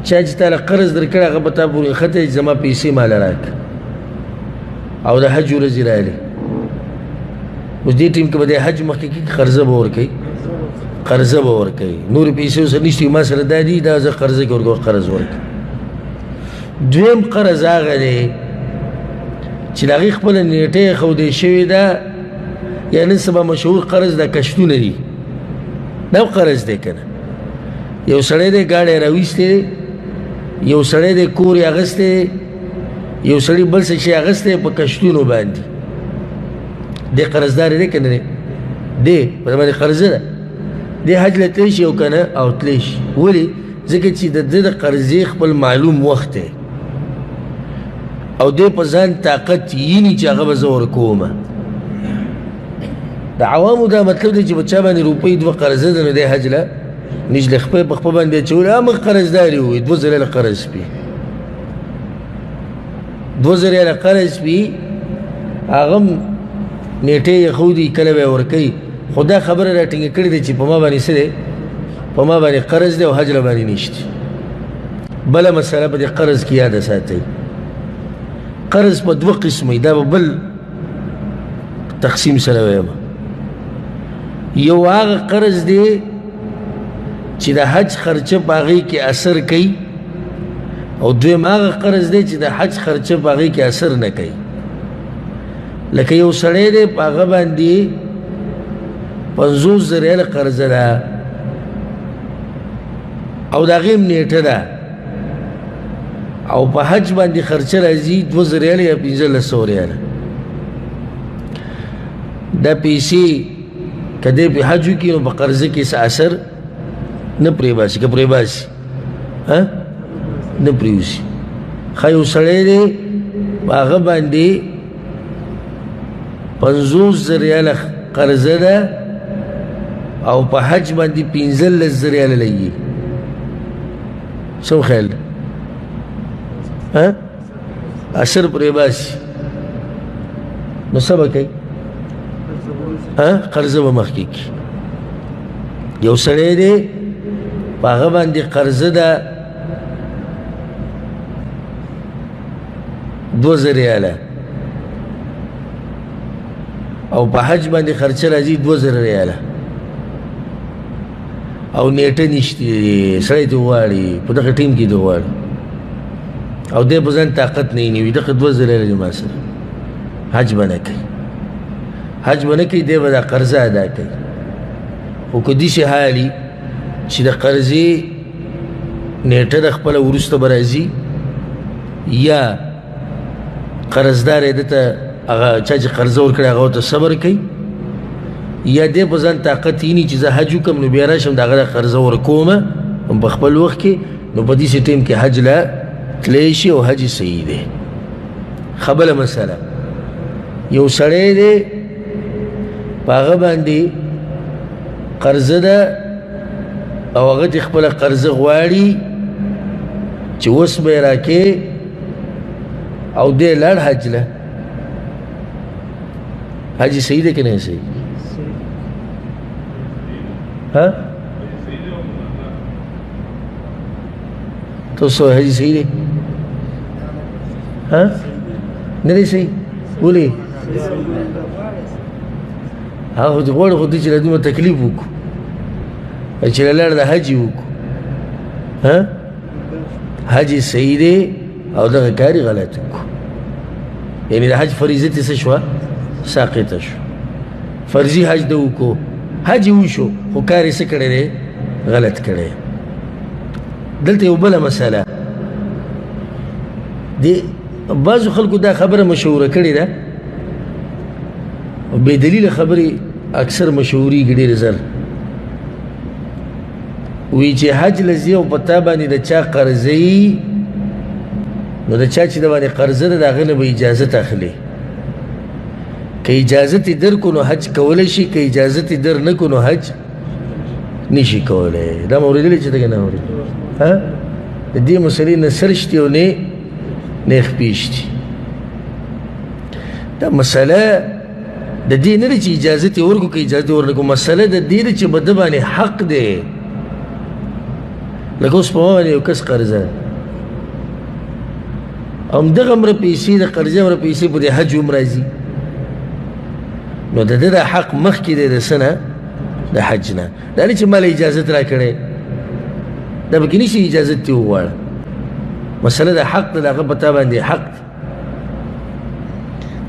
چا چې تا له قرض در کړی هغه به تا پورې نښتی چې زما پیسې ماله راکړه او د حج ورځې راغلې اوس دې ټیم کې به د حج مخکې کېږي قرضه به ورکوي قرضه به ورکوي نورې پیسې ورسره نشته ما سره دا دي دا زه قرضه کې ورکوم قرض ورکوي. دویم قرض هغه دی چې د هغې خپله نیټه یې ښودې شوې ده یا نن سبا مشهور قرض دا کشتونه دي دا قرض دی که نه یو سړی دی ګاډی راویستی دی یو سړی دی کور یې اخیستی دی یو سړي بل څه شی اخیستی په کشتونو باندې دی قرضدار دی که نه دی دی په باندې قرضه ده دی حج له تلی شي او که نه او تلی شي ولې ځکه چې د ده د قرضې خپل معلوم وخت دی او دی په ځان طاقت ییني چې هغه به زه ورکومه. د عوامو دا مطلب دی چې په چا باندې روپۍ دوه قرضه ده نو دی حج له نجلې خپې په خپه باندې اچولې موږ قرضدار یو 2000 قرض پي 2000 قرض پي هغه هم نیټې یې ښودي کله به یې ورکوي خو دا خبره را ټینګه کړې ده چې په ما باندې څه دی په ما باندې قرض دی او حج له باندې نشته. بله مسله په دې قرض کې یاده ساتئ قرض په دوه قسمه دا به بل تقسیم سره ویم. یو هغه قرض دی چې د حج خرچه په هغې کې اثر کوي او دویم هغه قرض دی چې د حج خرچه په هغې کې اثر نه کوي. لکه یو سړی دی په هغه باندې 50,000 ریاله قرضه ده او د هغې هم نیټه ده او په حج باندې خرچه راځي 2000 ریاله یا 1500 ریاله دا پیسې که دی په حج وکړي نو په قرضه کې څه اثر نه پرې باسي که پرې باسي نه پرېوځي. ښه یو سړی دی په هغه باندې 50,000 ریاله قرضه ده او په حج باندې 15,000 ریاله لګي څه خیال ده اثر پرې باسي نو څه به کوي قرضه به مخکې کړي. یو سړی دی په هغه باندې قرضه ده 2000 ریاله او په حج باندې خرچه راځي 2000 ریاله او نیټه نشته سړی ته غواړي په دغه ټیم کې دی غواړي او دی په ځان طاقت نه وي دغه 2000 ریاله ما سره حج به نه کوي حج به نه کوي دی به دا قرضه ادا کوي. خو که داسې حالي چې د قرضې نیټه د خپله وروسته به راځي یا قرضدار یې ده ته هغه چا چې قرضه ورکړی هغه ورته صبر کوي یا دی په ځان طاقت ییني چې زه حج وکړم نو بیا راشم د هغه د قرضه ورکومه په خپل وخت کې نو په داسې ټیم کې حج له تلی شي او حج صحیح دی. ښه بله مسله یو سړی دی په هغه باندې قرضه ده او هغه دې خپله قرضه غواړي چې اوس به یې راکې او دی لاړ حج له حج صحیح دی که نه صحیح ها تاسو حج صحیح دی ها نه دی صحیح ولې هغه خو غواړي خو دې چې له دومره تکلیف وکړو چې له لاړ د حج یې وکړو ها حج صحیح دی او دغه کار یې غلط وکړو یعنې د حج فریضت یې څه شوه ساقطه شو فرضي حج د وکړو حج یې وشو خو کار یې څه کړی دی غلط کړی دلته یو بله مسله د بعضو خلکو دا خبره مشهوره کړې ده بې دلیله خبرې اکثر مشهورېږي ډېر زر وی چې حج لځي او په تا باندې د چا قرضه یي نو د چا چې د باندې قرضه ده د هغه نه به اجازت اخلي که اجازت یې درکو نو حج کولی شي که اجازت یې در نه کو نو حج نشي کولی دا مې اورېدلی چې دغه نه اورېدلی ها د دې مسلې نه سرچ دي او نه خپې دي دا مسله د دې نه ده چې اجازت یې ورکړو که اجازت یې ورنکړو مسله د دې ده چې په ده باندې حق دی لکه اوس په ما باندې یو کس قرضه همدغه مره پیسې د قرضې مره پیسې په دې حج هم راځي نو د ده دا حق مخکې دی د څه نه د حج نه دا نه چې ما له اجازت را کړی دا پکې نشي اجازت دې وغواړه مسله د حق ده د هغه په تا باندې حق دی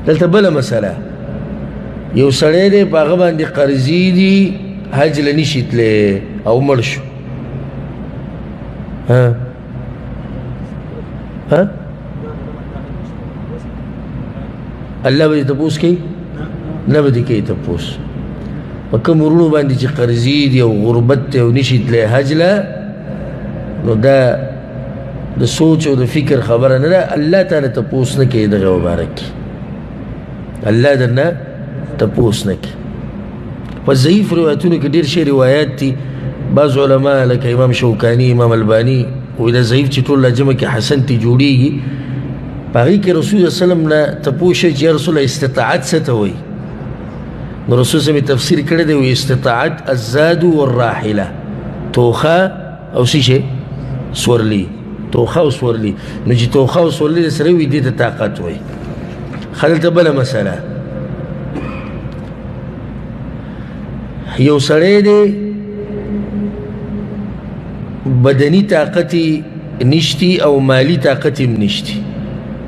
دلته بله مسله یو سړی دی په هغه باندې قرضې دي حج له نشي تللی او مړ شو ها ها الله به دې تپوس کوي نه به دې کوي تپوس په کوم ورونو باندې چې قرضې دي او غربت دی او نشي تللی حج له نو دا د سوچ او د فکر خبره نه ده الله تعالی تپوس نه کوي دغه مبارک الله درنه تپوس نه کوي په ضعیف روایتونو کې ډېر شی روایات دي بعض علما لکه امام شوکاني امام الباني وایي دا ضعیف چې ټول جمع کې حسن ته جوړېږي په هغې کې رسول الله سلم نه تپوس شوی چې یا رسول الله استطاعت څه ته وایي نو رسول سلم تفسیر کړی دی وایي استطاعت الزاد والراحله توخه او څه شی سورلي توخه او سورلي نو چې توخه او سورلي سره وي دې ته طاقت وایي ښه دلته بله مسله یو سړی دی بدني طاقت نشتی او مالی طاقت هم نشتی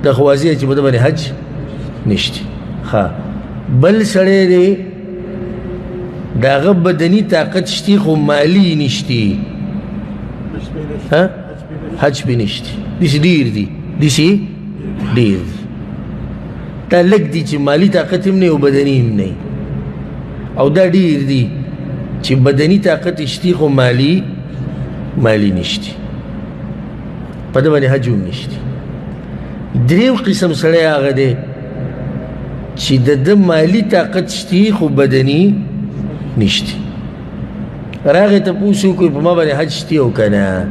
دا خو واضح چې په ده باندې حج نشتی ښه بل سړی دی د هغه بدني طاقت شتی خو مالی نشتی حج پې نشتی داسې ډېر دي داسې ډېر دي دا لږ دي چې مالی طاقت هم نه او بدني هم نه او دا ډېر دي چې بدني طاقت شتی خو مالی نشتی په ده باندې حج هم نشتی دریم قسم سړی هغه دی چې د ده مالی طاقت شتی خو بدني نشتی راغی تپوس وکړي په ما باندې حج شتی او که نه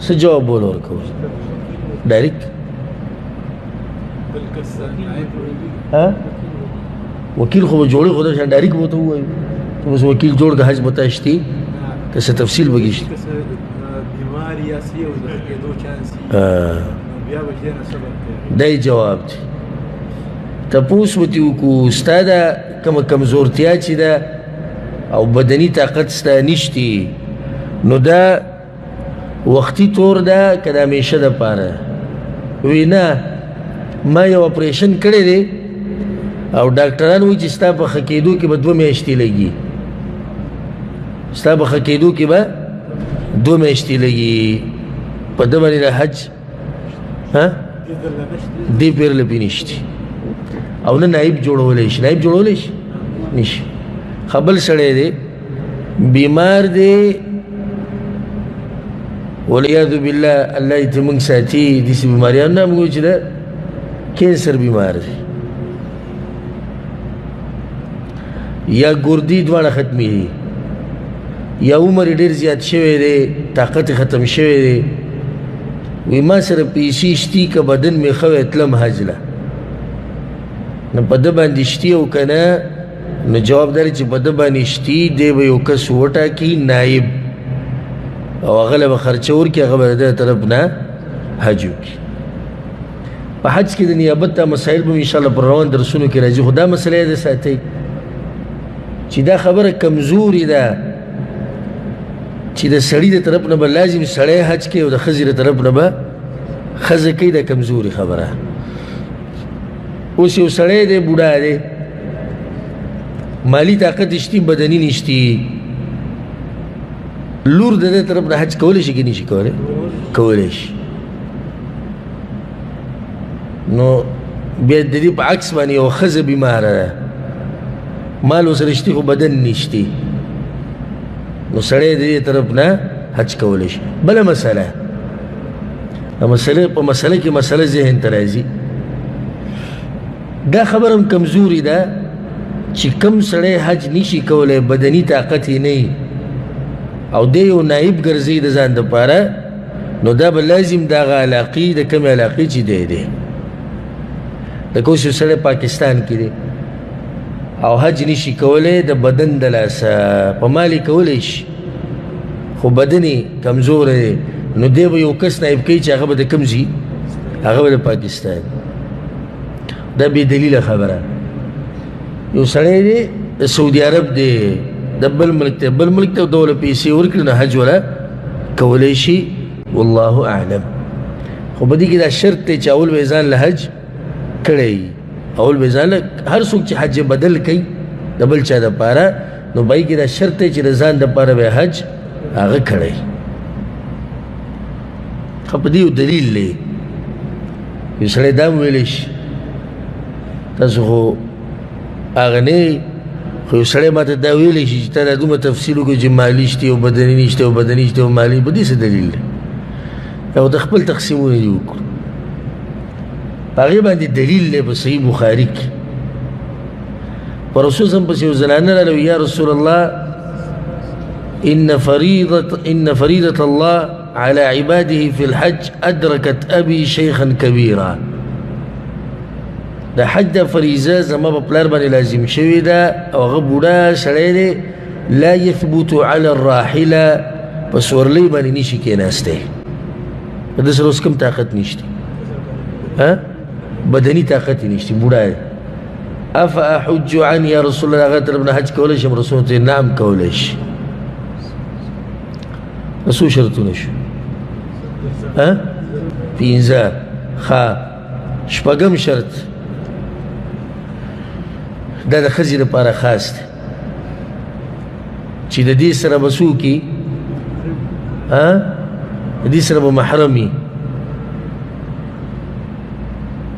څه جواب بول ورکوو ډایرکټ وکیل خو به جوړي خو دا شان ډایرکټ به ته ووایو ته بس وکیل جوړ که حج به تا شتي که څه تفصیل به کې شي دا یې جواب دی تپوس به ترې وکړو ستا دا کومه کمزورتیا چې ده او بدني طاقت ستا نشتی نو دا وختي طور ده که د همیشه دپاره وی نه ما یو اپریشن کړی دی او ډاکټران وایي چې ستا په ښه کېدو کې به 2 میاشتې لګي ستا په ښه کېدو کې به 2 میاشتې لګي په ده باندې د حج دې پیرله پې نشتي او نه نایب جوړولی شي نایب جوړولی شي نشي ښه بل سړی دی بیمار دی والعیاذ بالله الله دې موږ ساتي داسې بیماریانو نه موږ چې د کینسر بیمار دی یا ګردې دواړه ختمېږي یا عمر ډیر زیات شوی دی طاقت ختم شوی دی وی ما سره پیسې شتي که بدن مې ښه وی تلم حج له نو په ده باندې شتي او که نه نو جواب دا دی چې په ده باندې شتي دی به یو کس وټاکي نایب او هغه له به خرچه ورکړي هغه به د ده طرف نه حج وکړي په حج کې د نیابت دا مسایل به انشاءالله پر روان درسونو کې راځي خو دا مسله یې د ساتئ چې دا خبره کمزوري ده چې د سړي د طرف نه به لازم سړی حج کوي او د ښځې د طرف نه به ښځه کوي دا کمزوري خبره اوس یو سړی دی بوډا دی مالی طاقت شتي بدني نشتي لور د دې طرف نه حج کولی شي که نشي کولی کولی شي نو بیا د دې په عکس باندې یوه ښځه بیماره ده مال ورسره شتي خو بدن نشتي نو سړی د دې طرف نه حج کولی شي بله مسله په مسله کې مسله ذهن ته راځي دا خبر هم کمزوري ده چې کم سړی حج نشي کولی بدني طاقت یې نه او دی یو نایب ګرځي د ځان دپاره نو دا به لازم د هغه علاقې د کمې علاقې چې دی لکه اوس یو سړی پاکستان کې دی او حج نشي کولی د بدن د لاسه په مال یې کولی شي خو بدن یې کمزوری دی نو دی به یو کس نایب کوي چې هغه به د کوم ځي هغه به د پاکستان دا بې دلیله خبره یو سړی دی د سعودي عرب دی د بل ملک ته دوله پیسې ورکړي نو حج ولا کولی شي والله اعلم خو په دې کې دا شرط دی چې اول به ځان له حج کړی اول به ځان هر څوک چې حج بدل کوي د بل چا دپاره نو بای کې دا شرط دی چې د ځان دپاره به حج هغه کړی خو په دې یو دلیل دی یو سړی دا هم ویلی شي تاسو خو هغه نه خو یو سړی ماته دا ویلی شي چې تا دا دومره تفصیل وکړو چې مالي شتې او بدني نشته او بدني شته او مالي په دې څه دلیل دی او د خپل تقسیمونه دې وکړو په هغې باندې دلیل دی په صحیح بخاري کې په رسول صم پسې یو زنانه راغله یا رسول الله إن فريضة الله على عباده في الحج أدركت أبي شيخا كبيرا دا حج دا فریضه زما په پلار باندې لازم شوی ده او هغه بوډا سړی دی لا يثبت على الراحله په سورلۍ باندې نشي کېناستی په ده سره اوس کوم طاقت نشته بدني طاقت یې نشته بوډا دی افاحج عن یا رسول الله هغه طرف نه حج کولی شم رسول ته نعم کولی شي څو شرطونه شو پنځه ښه شپږم شرط دا د ښځې لپاره خاص دی چې د دې سره به څوک وي د دې سره به محرم وي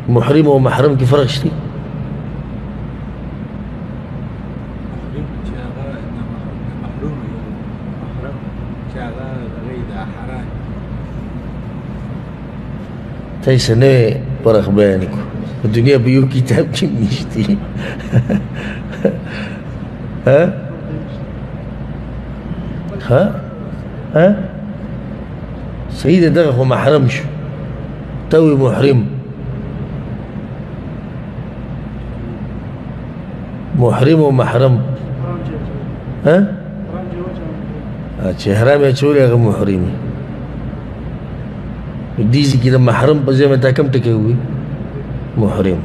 محرم او محرم کې فرق شته تاسو نه فرق بیان کو په دنیا په یو کتاب کې نشته ها صحیح ده دغه خو محرم شو ته وی محرم او محرم چې حرام یې اچولی هغه محرم دې ځای کې د محرم په ځای باندې تا کوم ټکی ووایي محرم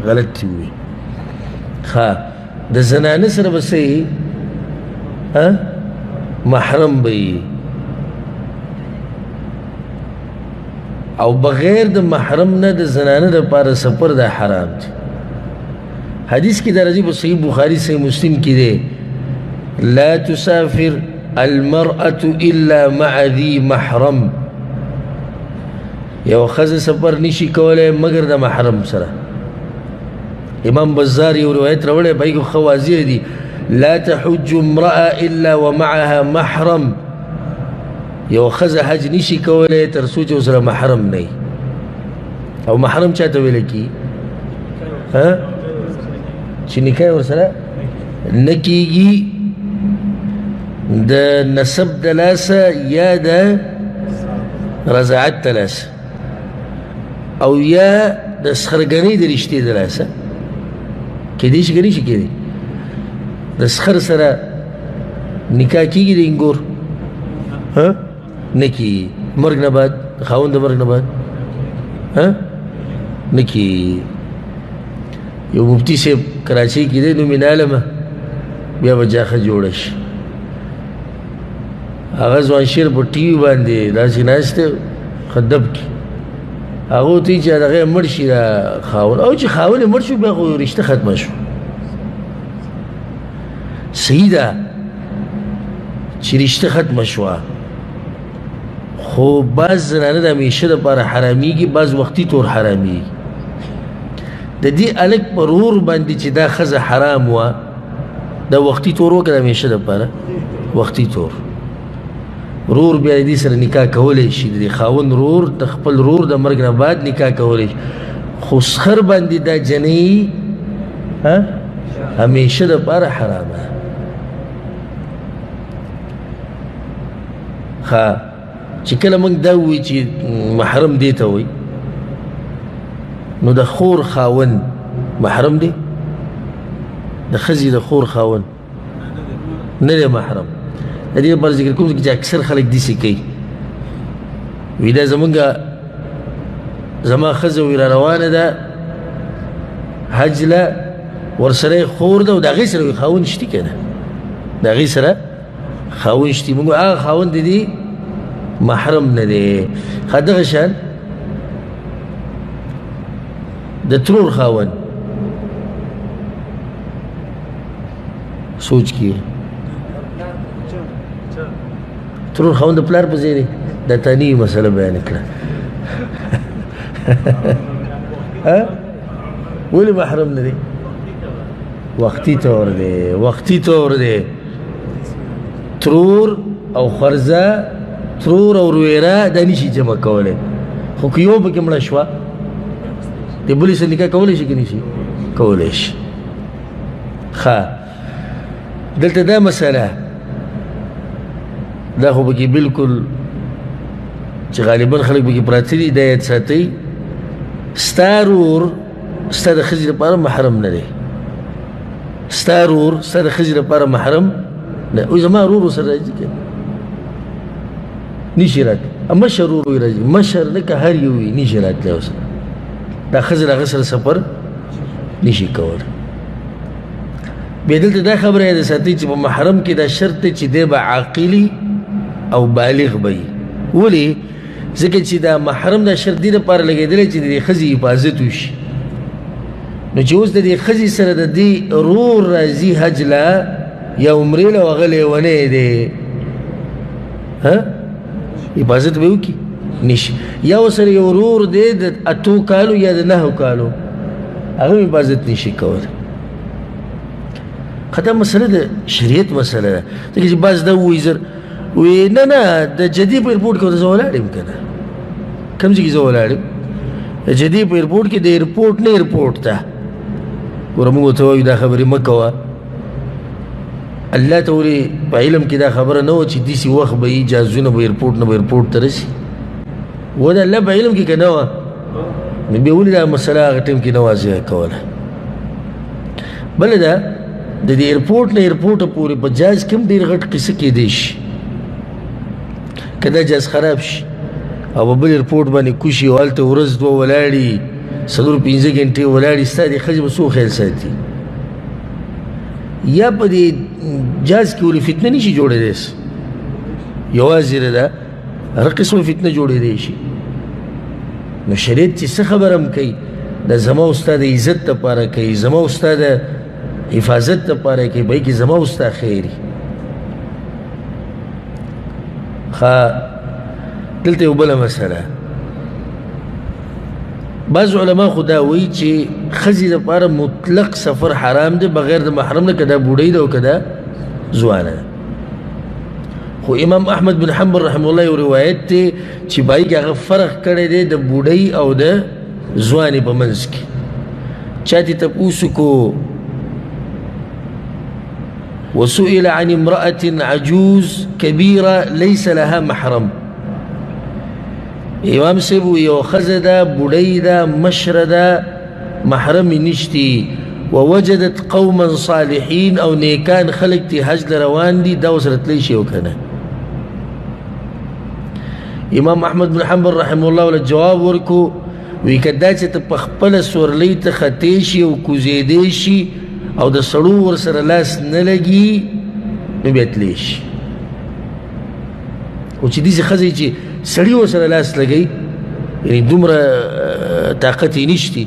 غلط دې ووایي ښه د زنانه سره به څه یي محرم به یي او بغیر د محرم نه د زنانه دپاره سفر دا حرام دی حدیث کې دا راځي په صحیح بخاري صحیح مسلم کې دی لا تسافر المرأة إلا مع ذي محرم یو ښځه سفر نشي کولی مګر د محرم سره امام بزار یو روایت راوړی په هغې کې ښه واضح دي لا تحج امرأة إلا ومعها محرم یو ښځه حج نشي کولی تر څو چې ورسره محرم نه او محرم چا ته ویلی کېږي چې نکاح ورسره نه کېږي د نسب د لاسه یا د رضاعت د لاسه او یا د سخرګنۍ د رشتې د لاسه کېدای شي که نه شي کېدی د سخر سره نکاح کېږي د انګور نه کېږي مرګ نه بعد خاوند د مرګ نه بعد نه کېږي یو مفتي صاحب کراچۍ کې دی نومې عالمه بیا به جاخه جوړه شي هغه ځوان شیر په ټي وي باندې داسې ناست دی خدب کې هغه ورته وایي چې دغه یې مړ شي دا خاوند او چې خاوند یې مړ شو بیا خو رشته ختمه شو صحیح ده چې رشته ختمه شوه خو بعض زنانه د همیشه دپاره حرامیږي بعض وختي طور حرامیږي د دې هلک پر ورور باندې چې دا ښځه حرام وه دا وختي طور وکړه د همیشه دپاره وختي طور رور بیا د دې سره نکاح کولی شي د دې خاوند رور د خپل رور د مرګ نه بعد نکاح کولی شي خو سخر باندې دا جنۍ همیشه دپاره حرامه ښه چې کله موږ دا ووایي چې محرم دې ته وایي نو د خور خاوند محرم دی د ښځې د خور خاوند نه دی محرم د دې لپاره ذکر کوم چې اکثر خلک داسې کوي وایي دا زما ښځه وایي را روانه ده حج له ورسره یې خور ده او د هغې سره خاوند شتي که نه د هغې سره خاوند شتي موږ هغه خاوند د دې محرم نه دی ښه دغه شان د ترور خاوند سوچ کیه ترور خاوند د پلار په ځای دی دا تاني مسله بیان کړه ولې محرم نه دی وختي طور دی وختي طور دی ترور او خرزه ترور او رویره دا نشي جمع کولی خو که یو پکې مړه شوه د بلې سره نکاح کولی شي که نه شي کولی شي ښه دلته دا مسله دا خو پکې بلکل چې غالبا خلک پکې پراته دي دا یاد ساتئ ستا رور ستا د ښځې لپاره محرم نه دی ستا رور ستا د ښځې لپاره محرم نه اوی زما رور ورسره راځي که نشي راتلی مشر رور وی راځي مشر نه که هر یو وي نشي راتلی ورسره دا ښځه د هغه سره سفر نشي کولی بیا دلته دا خبره یاد ساتئ چې په محرم کې دا شرط دی چې دی به عاقلي او بالغ به وي ولې ځکه چې دا محرم دا شرط دې لپاره لګېدلی چې د دې ښځې حفاظت وشي نو چې اوس د دې ښځې سره د دې رور راځي حج له یا عمرې له هغه لیونی دی حفاظت به وکړي نشي یا ورسره یو ورور دی د 8 کالو یا د 9 کالو هغه حفاظت نشي کولی دا مسله د شریعت مسله ده ځکه چې بعض دا وایي زر وی نه د جدي په ایرپورټ کې زه ولاړ یم که نه کوم ځای کې زه ولاړ یم د جدي په ایرپورټ کې د ایرپورټ نه ایرپورټ ته ګوره موږ ورته وایو دا خبرې مه کوه الله ته ولې په علم کې دا خبره نه وه چې داسې وخت به وي جهازونه به ایرپورټ نه به ایرپورټ ته رسي و د الله په علم کې که نه وه نو بیا ولې دا مسله هغه ټایم کې نه واضحه کوله بله ده د دې ایرپورټ نه ایرپورټه پورې په جهاز کې هم ډېر غټ قصه کېدی شي که دا جهاز خراب شي او په بل ایرپورټ باندې کوشي او هلته ورځ دوه ولاړي 4-5 ګنټې ولاړي ستا دې ښځې به څو خیال ساتي یا په دې جهاز کې ولې فتنه نشي جوړېدی یوازې ده هر قسمه فتنه جوړېدی شي نو شریعت چې څه خبره هم کوي دا زما او ستا د عزت دپاره کوي زما او ستا د حفاظت دپاره کوي بلکې زما او ستا خیر دلته یو بله مسله بعض علما خو دا وایي چې ښځې دپاره مطلق سفر حرام دی بغیر د محرم نه که دا بوډۍ ده او که دا ځوانه ده خو امام احمد بن حنبل رحمه الله یو روایت دی چې باید کې هغه فرق کړی دی د بوډۍ او د ځوانې په منځ کې چا دې تپوس وکړو وسئل عن امرأة عجوز كبيرة ليس لها محرم. امام سیبو یو ښځه ده بوډۍ ده مشره ده محرم نشتی ووجدت قوما صالحین او نیکان خلق تی حج لروان دي دا ورسره تللی شي او کنه. امام احمد بن حنبل رحمه الله ول جواب ورکو وی کدا چې ته په خپل سورلی ته خطې شي او کوزیدې شي او د سړو ورسره لاس نه لګي نو بیا تللی شي. او چې داسې ښځې چې سړي ورسره لاس لګوي یعنې دومره طاقت یې نشتي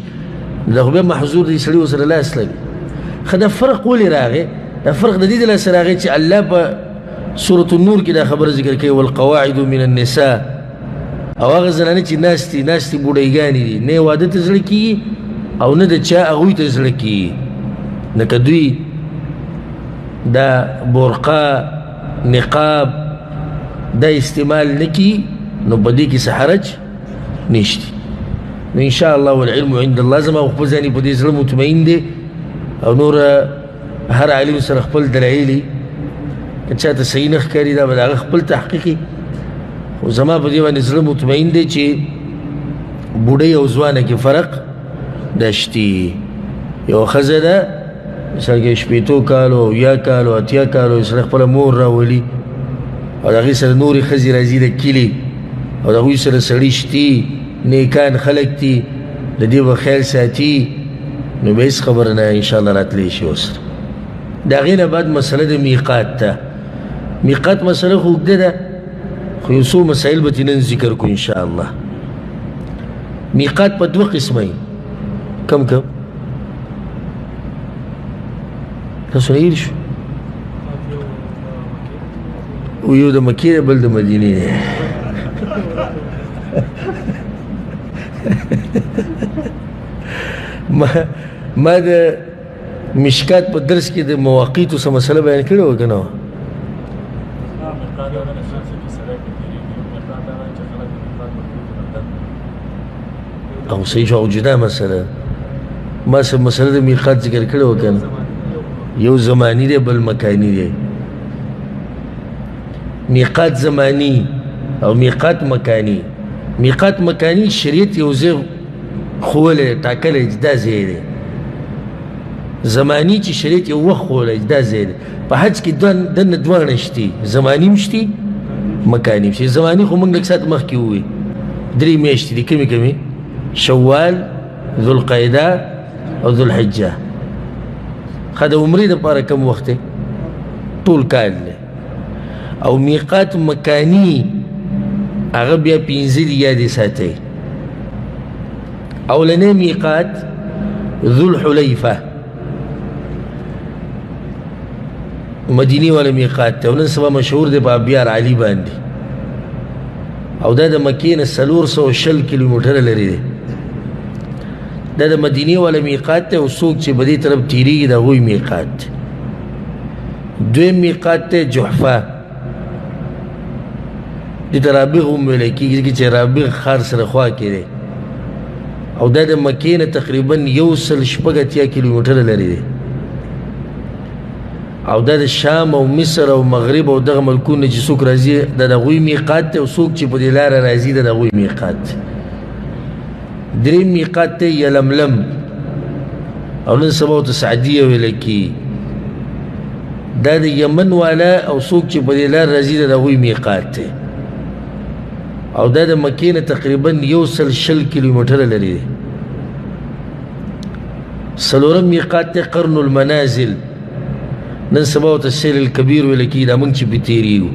دا خو بیا محظور دی سړي ورسره لاس لګوي. ښه دا فرق ولې راغی؟ دا فرق د دې دلاسه راغی چې الله په سورة النور کې دا خبره ذکر کوي والقواعد من النساء او هغه زنانه چې ناستې بوډۍ دي نه واده ته زړه کېږي او نه د چا هغوی ته زړه کېږي لکه دوی دا برقه نقاب دا استعمال نه کړي نو په دې کې څه حرج نشته. نو انشاءالله والعلم عند الله زما خو په ځانې په دې زړه مطمئن دی او نور هر عالم سره خپل دلایل که چاته صحیح نه ښکاري دا به د هغه خپل تحقیقي خو زما په دې باندې زړه مطمئن دی چې بوډۍ او ځوانه کې فرق دا شتي. یو ښځه ده مثال کې 80 کالو 70 کالو 80 کالو سره خپله مور راولي او د هغې سره نورې ښځې راځي د کلي او د هغوی سره سړي شتي نیکان خلک دي د دې به خیال ساتي نو به هېڅ خبره نه انشاءالله راتلی شي ورسره. د هغې نه بعد مسله د میقات ته. میقات مسله خو اوږده ده خو یو څو مسایل به نن ذکر کړو انشاءالله. میقات په دوه قسمه وي. کم تاسو نه هېر شو یو د مکې دی بل د مدینې دی. ما د مشکات په درس کې د مواقیتو څه مسله بیان کړې وه که نه وه؟ او صحیح شو او جدا مسله ما څه مسله د میقات ذکر کړې وه که نه؟ یو زمانی دی بل مکانی دی. میقات زمانی او میقات مکانی. میقات مکانی شریعت یو ځای ښوولی ټاکلی چې دا ځای دی. زمانی چې شریعت یو وخت ښوولی چې دا ځای دی. په حج کې دننه دواړه شتي زماني هم شتي مکاني هم شتي. زماني خو موږ لږ ساعت مخکې ووایي 3 میاشتې دي. کمې شوال ذوالقعده او ذوالحجه. ښه د عمرې دپاره کم وخت دی؟ ټول کال دی. او میقات مکانی هغه بیا 15 دي یادې ساتئ. اولنی میقات ذوالحلیفه مدینی والا میقات ته او نن سبا مشهور دی په ابیار علي باندې او دا د مکې نه 420 کیلومتره لرې دی. دا د مدینې والا میقات ته او څوک چې په دې طرف تېرېږي د هغوی میقات دی. دویم میقات ته جحفه دې ته رابغ هم ویلی کېږي چې رابغ ښار سره خوا کې دی او دا د مکې نه تقریبا 180 کیلومتره لرې دی او دا د شام او مصر او مغرب او دغه ملکونه چې څوک راځي دا د هغوی میقات دی او څوک چې په دې لاره راځي دا د هغوی میقات دی. دریم میقات ته یلملم او نن سبا ورته سعدیه ویلی کېږي. دا د یمن والا او څوک چې په دې لاره راځي دا د هغوی میقات دی او دا د مکې نه تقریبا 120 کیلومتره لرې دی. څلورم میقات ته قرن المنازل نن سبا ورته السیل الکبیر ویلی کېږي. دا موږ چې پرې تېرېږو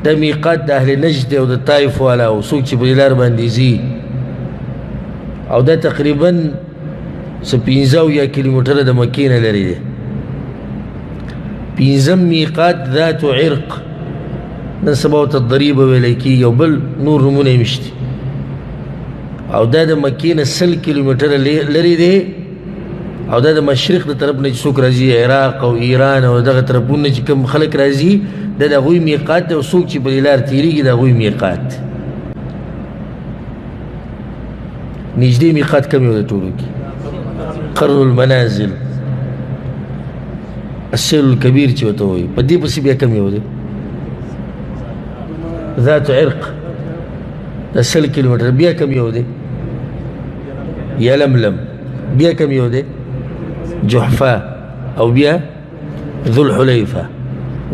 دا میقات د اهل نجد او د طایف والا او څوک چې په دې لار باندې ځي او دا تقریبا 15 کیلومتره د مکې نه لرې دی. پنځم میقات ذات عرق نن سبا ورته ضریبه ویلی کېږي او بل نور نومونه یې شته او دا د مکې نه 100 کیلومتره لرې دی او دا د مشرق د طرف نه چې څوک راځي عراق او ایران او دغه طرفونه چې کوم خلک راځي دا د هغوی میقات دی او څوک چې په دې لار تېرېږي د هغوی میقات دی. نږدې میقات کوم یو د ټولو کې؟ قرن المنازل. السیل الکبیر چې ورته وایي په دې پسې بیا کم یو دی ذات عرق دا 100 کیلومتر بیا کم یو دی یلملم بیا کم یو دی جحفا او بیا ذو الحلیفه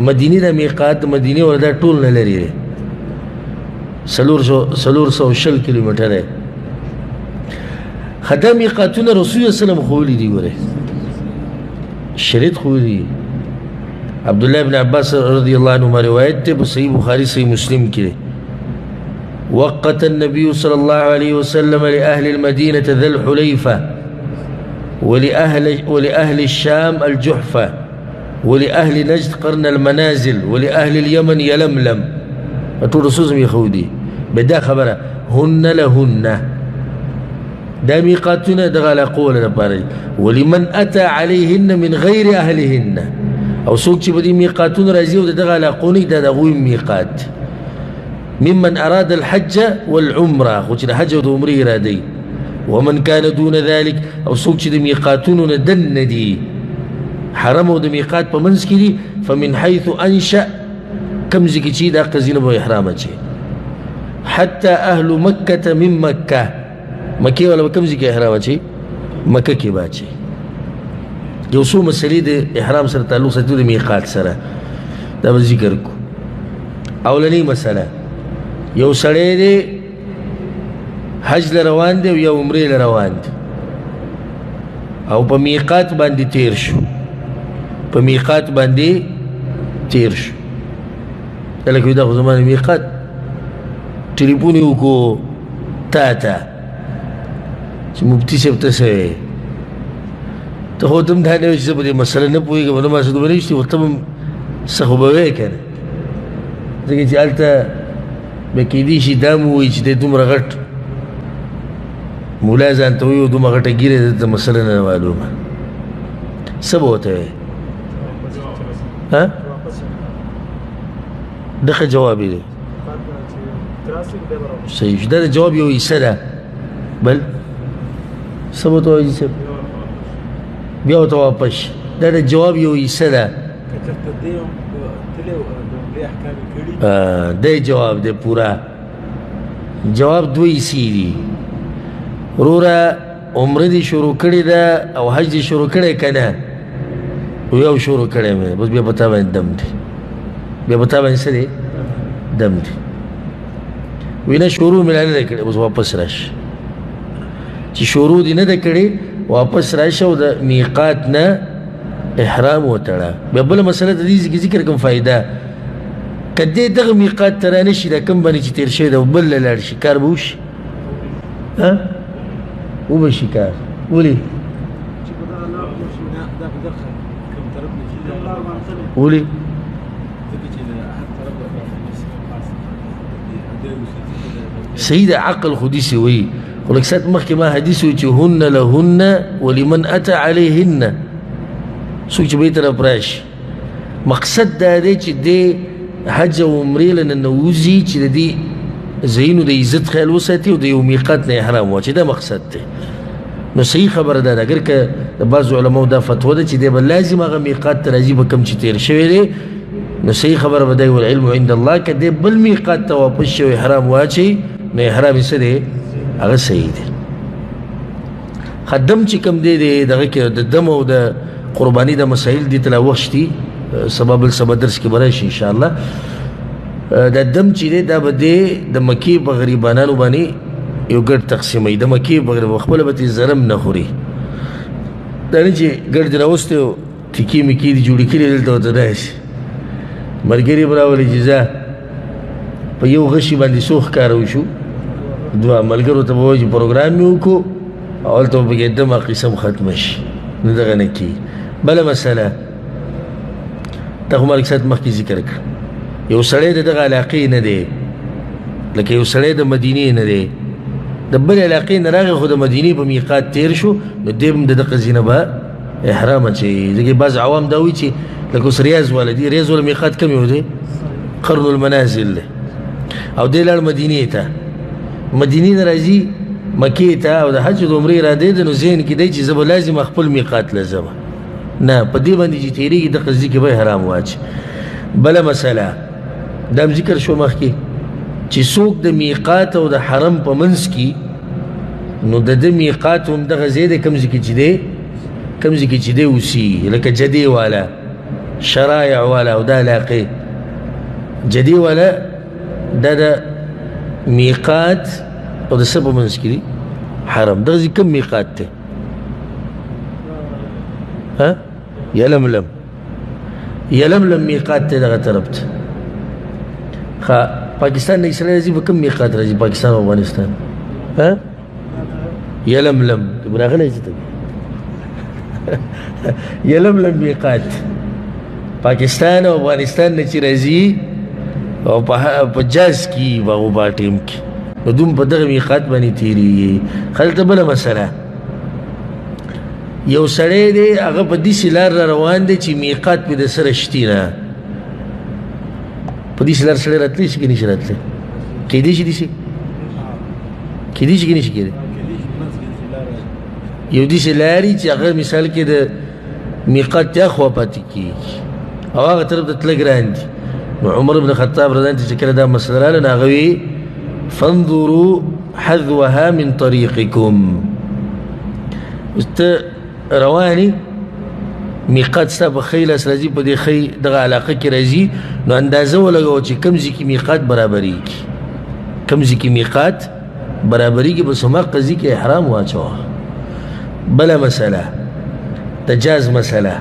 مدینی دا میقات مدینی وردا ټول نه لري 400 کیلومتر دی خدا میقاتونه رسول الله سلام خولی دی ګوره شریعت خولی عبدالله بن عباس رضی اللہ عنہ روایت تے صحیح بخاری صحیح مسلم کی وقت النبي صلى الله عليه وسلم لأهل المدينة ذا الحليفة ولأهل الشام الجحفة ولأهل نجد قرن المنازل ولأهل اليمن يلملم أتو رسول يخودي بدا خبره هن لهن دا ميقاتنا دغال قول نباري ولمن أتى عليهن من غير أهلهن او څوک چې بدی میقاتون راځي او دغه علاقونی د غوی میقات ممن اراد الحج والعمره خو چې د حج او د عمره ارادي ومن كان دون ذلك او څوک چې د میقاتون نه دن دي حرم او د میقات په منځ کې دي فمن حيث انشا کم ځکه چې د قزینه به احرام اچي حتى اهل مکه من مکه مکه ولا کم ځکه احرام اچي مکه کې باچي یو څو مسلې د احرام سره تعلق ساتي د میقات سره دا به ذکر کو اولنی مسله یو سړی دی حج لروان دی او یا عمره لروان دی او په میقات باندې تیر شو په میقات باندې تیر شو لکه دا خو زمانه میقات ټلیفون یې وکړو تا چې مفتي صاحب ته څه ته خو دم دا نه وایي چې زه په دې مسله نه پوهېږم نو ما څه دومره نشته ورته به څه خو به وایې که نه ځکه چې هلته به کېدای شي دا مو وایي چې دی دومره غټ مولا ځان ته وایي دومره غټه ګیره ده ته مسله نه معلومه څه به ورته وایې دغه جواب یې دی صحیح دا د جواب یو حصه ده بل څه به ورته وایي صاحب بیا ورته واپس دا د جواب یو حصه ده دی جواب دی پورا جواب دوی حصې دي وروره عمره دې شروع کړې ده او حج دې شروع کړی که نه یو شروع کړی مې بس بیا په تا باندې دم دی بیا په تا باندې څه دی دم دی وی نه شروع مې لا نه ده کړې بس واپس راشه چې شروع دې نه ده کړې واپس راشه او د میقات نه احرام وتړه بیا بله مسله د دې ذکر کوم فایده که دې دغه میقات ته رانه شي دا کوم باندې چې تېر شوی ده او بل له لاړ شي کار به وشي وبه شي کار ولې ولې صحیح ده عقل خو داسې وایي خو لږ ساعت مخکې ما حدیث وایي چې هن لهن ولمن اتى علیهن څوک چې به یې طرف راشي مقصد دا دی چې دې حج او عمرې له ننوځي چې د دې ځایونو د عزت خیال وساتي او د یو میقات نه احرام واچي دا مقصد دی نو صحیح خبره ده اگر که د بعضو علماو دا فتوا ده چې دی به لازم هغه میقات ته راځي به کوم چې تېر شوی دی نو صحیح خبره به دی والعلم عند الله که دی بل میقات ته واپس شي او احرام واچي نو احرام یې څه دی هغه صحیح دی دم چې کوم دی دغه کې د دم او د قرباني د مسایل دي ته لا وخت شتي سبا بل سبا درس کې به راشي انشاءالله دا دم چې دی دا به دی د مکې په غریبانانو باندې یو ګډ تقسیموي د مکې په غریب خپله به ترې ظلم نه خوري دا نه چې ګډ دې راوستی او تیکې میکې دې جوړې کړي دلته ورته داسې ملګري به راولي چې ځه په یو غشي باندې څو ښکاره وشو دوه ملګرو ته به وایي چې پروګرام مې وکړو او هلته به پکې دمه قسم ختمه شي نو دغه نه کېږي بله مسله دا خو ما لږ ساعت مخکې ذکر کړه یو سړی د دغه علاقې نه دی لکه یو سړی د مدینې نه دی د بلې علاقې نه راغی خو د مدینې په میقات تېر شو نو دی هم د دغه ځینه به احرام اچوي ځکه بعض عوام دا وایي چې لکه اوس ریاض والا دی ریاض والا میقات کم یو دی قرن المنازل دی او دی لاړ مدینې ته مدینې نه راځي مکې ته او د حج د عمرې اراده ده نو ذهن کې دی چې زه به لازم خپل میقات له ځمه نه په دې باندې چې تېرېږي دغه ځای کې به حرام واچي. بله مسله دا هم ذکر شو مخکې چې څوک د میقات او د حرم په منځ کې نو د ده میقات هم دغه ځای دی کوم ځای کې چې دی کوم ځای کې چې دی اوسي لکه جدې والا شرایع والا او دا علاقې جدې والا دا د میقات او د څه په منځ کې دی حرم دغه ځای کوم میقات دی ها یلملم یلملم میقات دی دغه طرف ته پاکستان نه اسرائیل راځي په کوم میقات راځي پاکستان او افغانستان ها یلملم راغلی چې یلملم میقات پاکستان او افغانستان نه چې راځي او په جاز کې هغو با ټیم کې نو دوم په دغه میقات باندې تېرېږي. هلته بله مسله یو سړی دی هغه په داسې لار را روان دی چې میقات پې د سره شتي نه په داسې لار سړی راتلی شي که نه شي راتلی کیدی شي داسې کیدی شي که نه شي کیدی یو داسې لارې چې هغه مثال کې د میقات ته اخوا پاتې کېږي او هغه طرف ته تله ګران دي. نو عمر بن خطاب رضی الله عنه چې کله دا مسله راغله نو هغه وی فانظروا حذوها من طریقکم ته رواني میقات ستا په ښی لاس راځي په دې ښی دغه علاقه کې راځي نو اندازه ولګوه چې کوم ځای کې میقات برابرېږي کوم ځای کې میقات برابرېږي بس هماغه ځای کې احرام واچوه. بله مسله د جاز مسله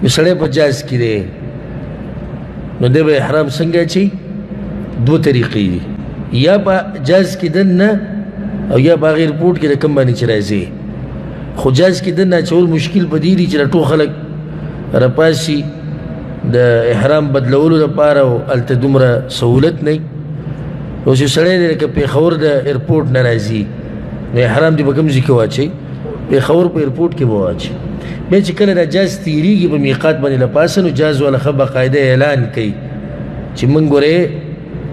یو سړی په جاز کې دی نو دی به احرام څنګه اچوي دوه طریقې دي یا په جاز کې دننه او یا په هغې ایرپورټ کې د کوم باندې چې راځي خو جاز کې دننه اچول مشکل په دې دي چې ټول خلک راپاسي د احرام بدلولو لپاره او هلته دومره سهولت نه وي. اوس یو سړی دی لکه پېښور د ایرپورټ نه راځي نو احرام دې په کوم ځای کې واچوي پېښور په ایرپورټ کې به واچوي. بیا چې کله دا جاز تېرېږي په میقات باندې له پاسه نو جاز والا ښه باقاعده اعلان کوي چې موږ ګورې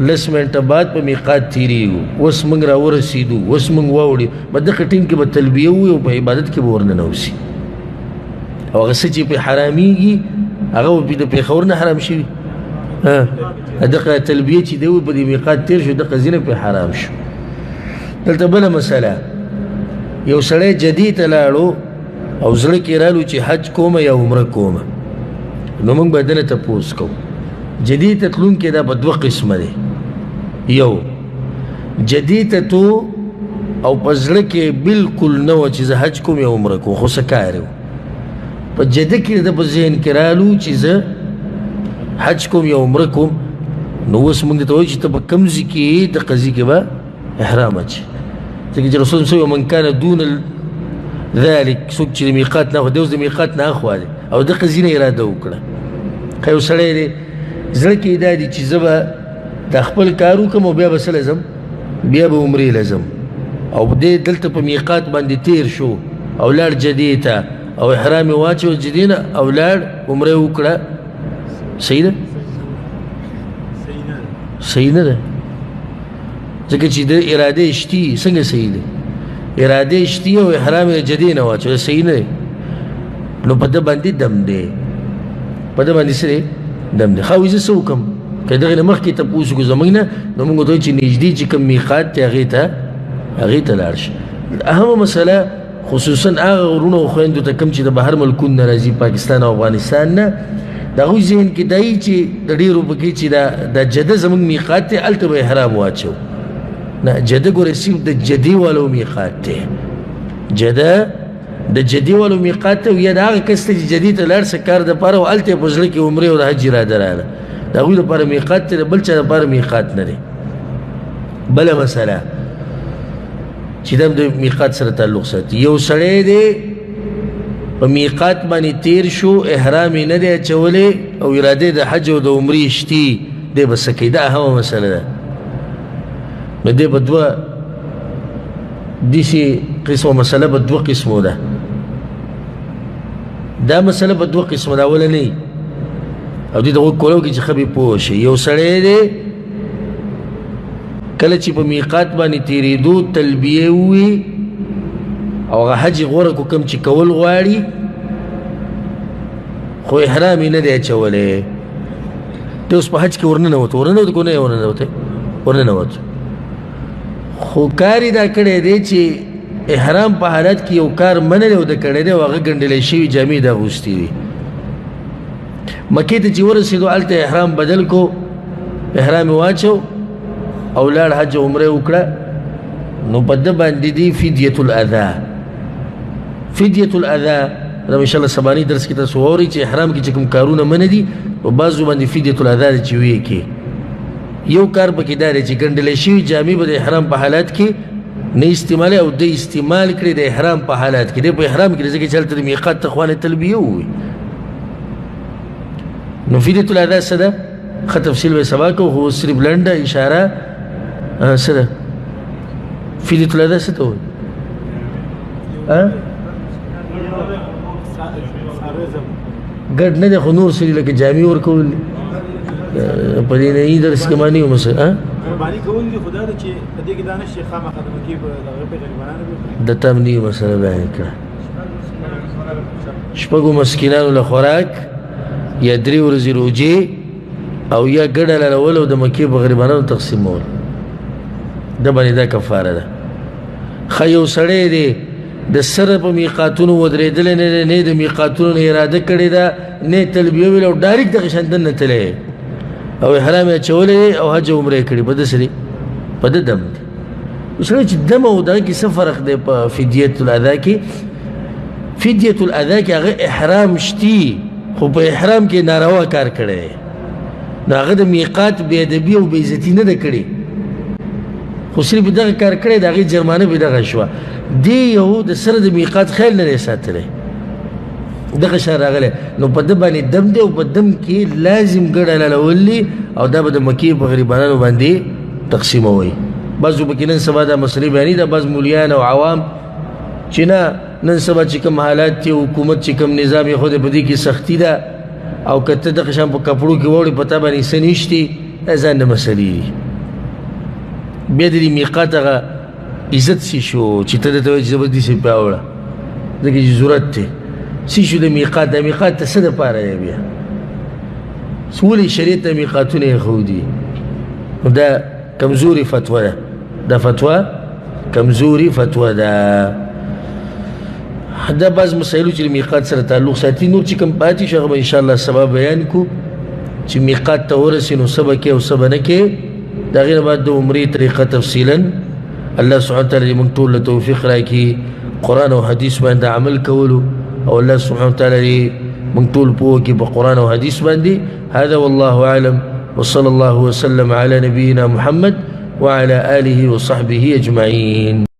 لس منټه بعد په میقات تېرېږو اوس موږ راورسېدو اوس موږ واوړي په دغه ټیم کې به تلبیه ووي او په عبادت کې به ورننوځي او هغه څه چې پې حرامېږي هغه به د پېښور نه حرام شوي دغه تلبیه چې دی په دې میقات تېر شو دغه ځینې پې حرام شو. دلته بله مسله یو سړی جدې ته لاړو او زړه کې رالو چې حج کومه یا عمره کومه نو موږ به دنه تپوس کوو جدې ته تلونکی دا په دوه قسمه دی یو جدې ته تو او په زړه کې بلکل نه وه چې زه حج کوم یا عمره کوم خو څه کار و په جده کې د په ذهن کې رالو چې زه حج کوم یا عمره کوم نو اوس موږ ته وایي چې ته په کوم ځای کې دغه ځای کې به احرام اچي ځکه چې رسول صلی من کان دون ذلک څوک چې د میقات نه دی اوس د میقات نه اخوا دی او دغه ځای نه اراده وکړه که یو سړی دی زړه کې دا دي چې زه به د خپل کار وکړم او بیا به څه لزم بیا به عمرې لزم او دی دلته په میقات باندې تیر شو او لاړ جدې ته او احرام یې واچو جدې نه او لاړ عمره یې وکړه صحیح ده صحیح نه ده ځکه چې د اراده شتي څنګه صحیح ده اراده شتي او احرام یې جدې نه واچو صحیح نه دی نو په ده باندې دم دی په ده باندې څه دی دم دی خو زه څه وکړم که دغې نه مخکې تپوس وکړو زموږ نه نو موږ ورته وایو چې نږدې چې کوم میقات دی هغې ته لاړ شي. اهمه مسله خصوصا هغه غرونو او خویندو ته کوم چې د بهر ملکونو نه راځي پاکستان او افغانستان نه د هغوی ذهن کې دا وي چې د ډېرو پکې چې دا جده زموږ میقات دی هلته به احرام واچو نه جده ګوره صرف د جدې والو میقات دی جده د جدې والو میقات ته یا د هغه کس ته چې جدې ته لاړ شه کار دپاره او هلته یې په زړه کې عمرې او د حج اراده راغله د هغوی دپاره میقات دی د بل چا دپاره میقات نه دی. بله مسله چې دا د میقات سره تعلق ساتي یو سړی دی په میقات باندې تیر شو احرام یې نه دی اچولی او اراده د حج او د عمرې شتي دی به څه کوي دا اهمه مسله ده نو دی به دوه داسې قسمه مسله به دوه قسمو ده دا مسله به دوه قسمه ده اولنۍ او دې ته غوږ کولو کې چې ښه به پوه شي یو سړی دی کله چې په میقات باندې تېرېدو تلبیه ووي او هغه حج غوره کو کوم چې کول غواړي خو احرام یې نه دی اچولی دی اوس په حج کې ورننوت که نه یې ورننوت خو کار یې دا کړی دی چې احرام په حالت کې یو کار منلی او د کړی دی او هغه ګنډلی شوي جامې د اغوستې دي مکې ته چې ورسېدو هلته احرام بدل کو احرام یې واچو او لاړ حج عمره وکړه نو په ده باندې دي فدیة الاذا فدیة الاذا دا انشاءالله سباني درس کې تاسو واورئ چې احرام کې چې کوم کارونه منع دي په بعضو باندې فدیة الاذا دی چې ویې کې یو کار پکې دا دی چې ګنډلی شوي جامې به د احرام په حالات کې نه استعمالوي او دی استعمال کړي د احرام په حالات کې دی په احرام کې دی ځکه چې هلته د میقات ته خوانې تلبیه ووي نو فدیة الاذا څه ده ښه تفصیل به سبا کوو خو صرف لنډه اشاره څه ده فدیة الاذا څه ته وایي ګډ نه دی خو نور سړي لکه جامې ورکول دي په دې نه یې درس کې معنی وم قرباني کول دي خدا ته چې په دې کې دا نشي خامخا د مکې په دغه په غریبانو د تمنی مسله بیان کړه شپږو مسکینانو له خوراک یا 3 ورځې روجې او یا ګډه لرول او د مکې په غریبانو تقسیمول د باندې دا کفاره ده ښه یو سړی دی د سره په میقاتونو ودرېدلی نه د میقاتونو نه اراده کړې ده نه تلبیه ویل او ډایرکټ دغه شان دننه تللی او احرام یې اچولی او حج عمره یې کړي په ده سړي په ده دم دی سړی چې دم او دغه کې څه فرق دی په فدیة الاذا کې فدیة الاذا کې هغه احرام شتي خو په احرام کې ناروا کار کړی نو هغه د میقات بې ادبي او بې عزتي نه ده کړې خو صرف دغه کار کړی د هغې جرمانه به دغه شوه دی یو د سره د میقات خیال نه دی ساتلی دغه شان راغلی نو په ده باندې دم دی او په دم کې لازم ګډه لړول دي او دا به د مکې په غریبانانو باندې تقسیموئ بعضو پکې نن سبا دا مسلې بیاني ده بعض مولیان او عوام چې نه نن سبا چې کوم حالات دي حکومت چې کوم نظام یې خو د په دې کې سختي ده او که ته دغه شان په کپړو کې واوړې په تا باندې څه نشتي دا ځان د مسلې دي بیا د دې میقات هغه عزت سی شو چې ته درته وایي چې زبردستي پې راوړه ځکه چې ضرورت دی سی شو د میقات د میقات ته څه دپاره دی بیا ولې شریعت ته میقاتونه ایښودي نو دا کمزوري فتوا ده دا فتوا کمزوري فتوا ده دا بعض مسایلو چې د میقات سره تعلق ساتي نور چې کوم پاتې شو هغه به انشاءالله سبا بیان کړو چې میقات ته ورسې نو څه به کې او څه به نه کې د هغې نه بعد د عمرې طریقه تفصیلا الله سبحانه وتعالی موږ ټول له توفیق راکړي قرآن او حدیث باندې عمل کولو او الله سبحانه وتعالی موږ ټول پوه کړي په قرآن او حدیث باندې هذا والله اعلم وصلى الله وسلم على نبينا محمد وعلى آله وصحبه أجمعين.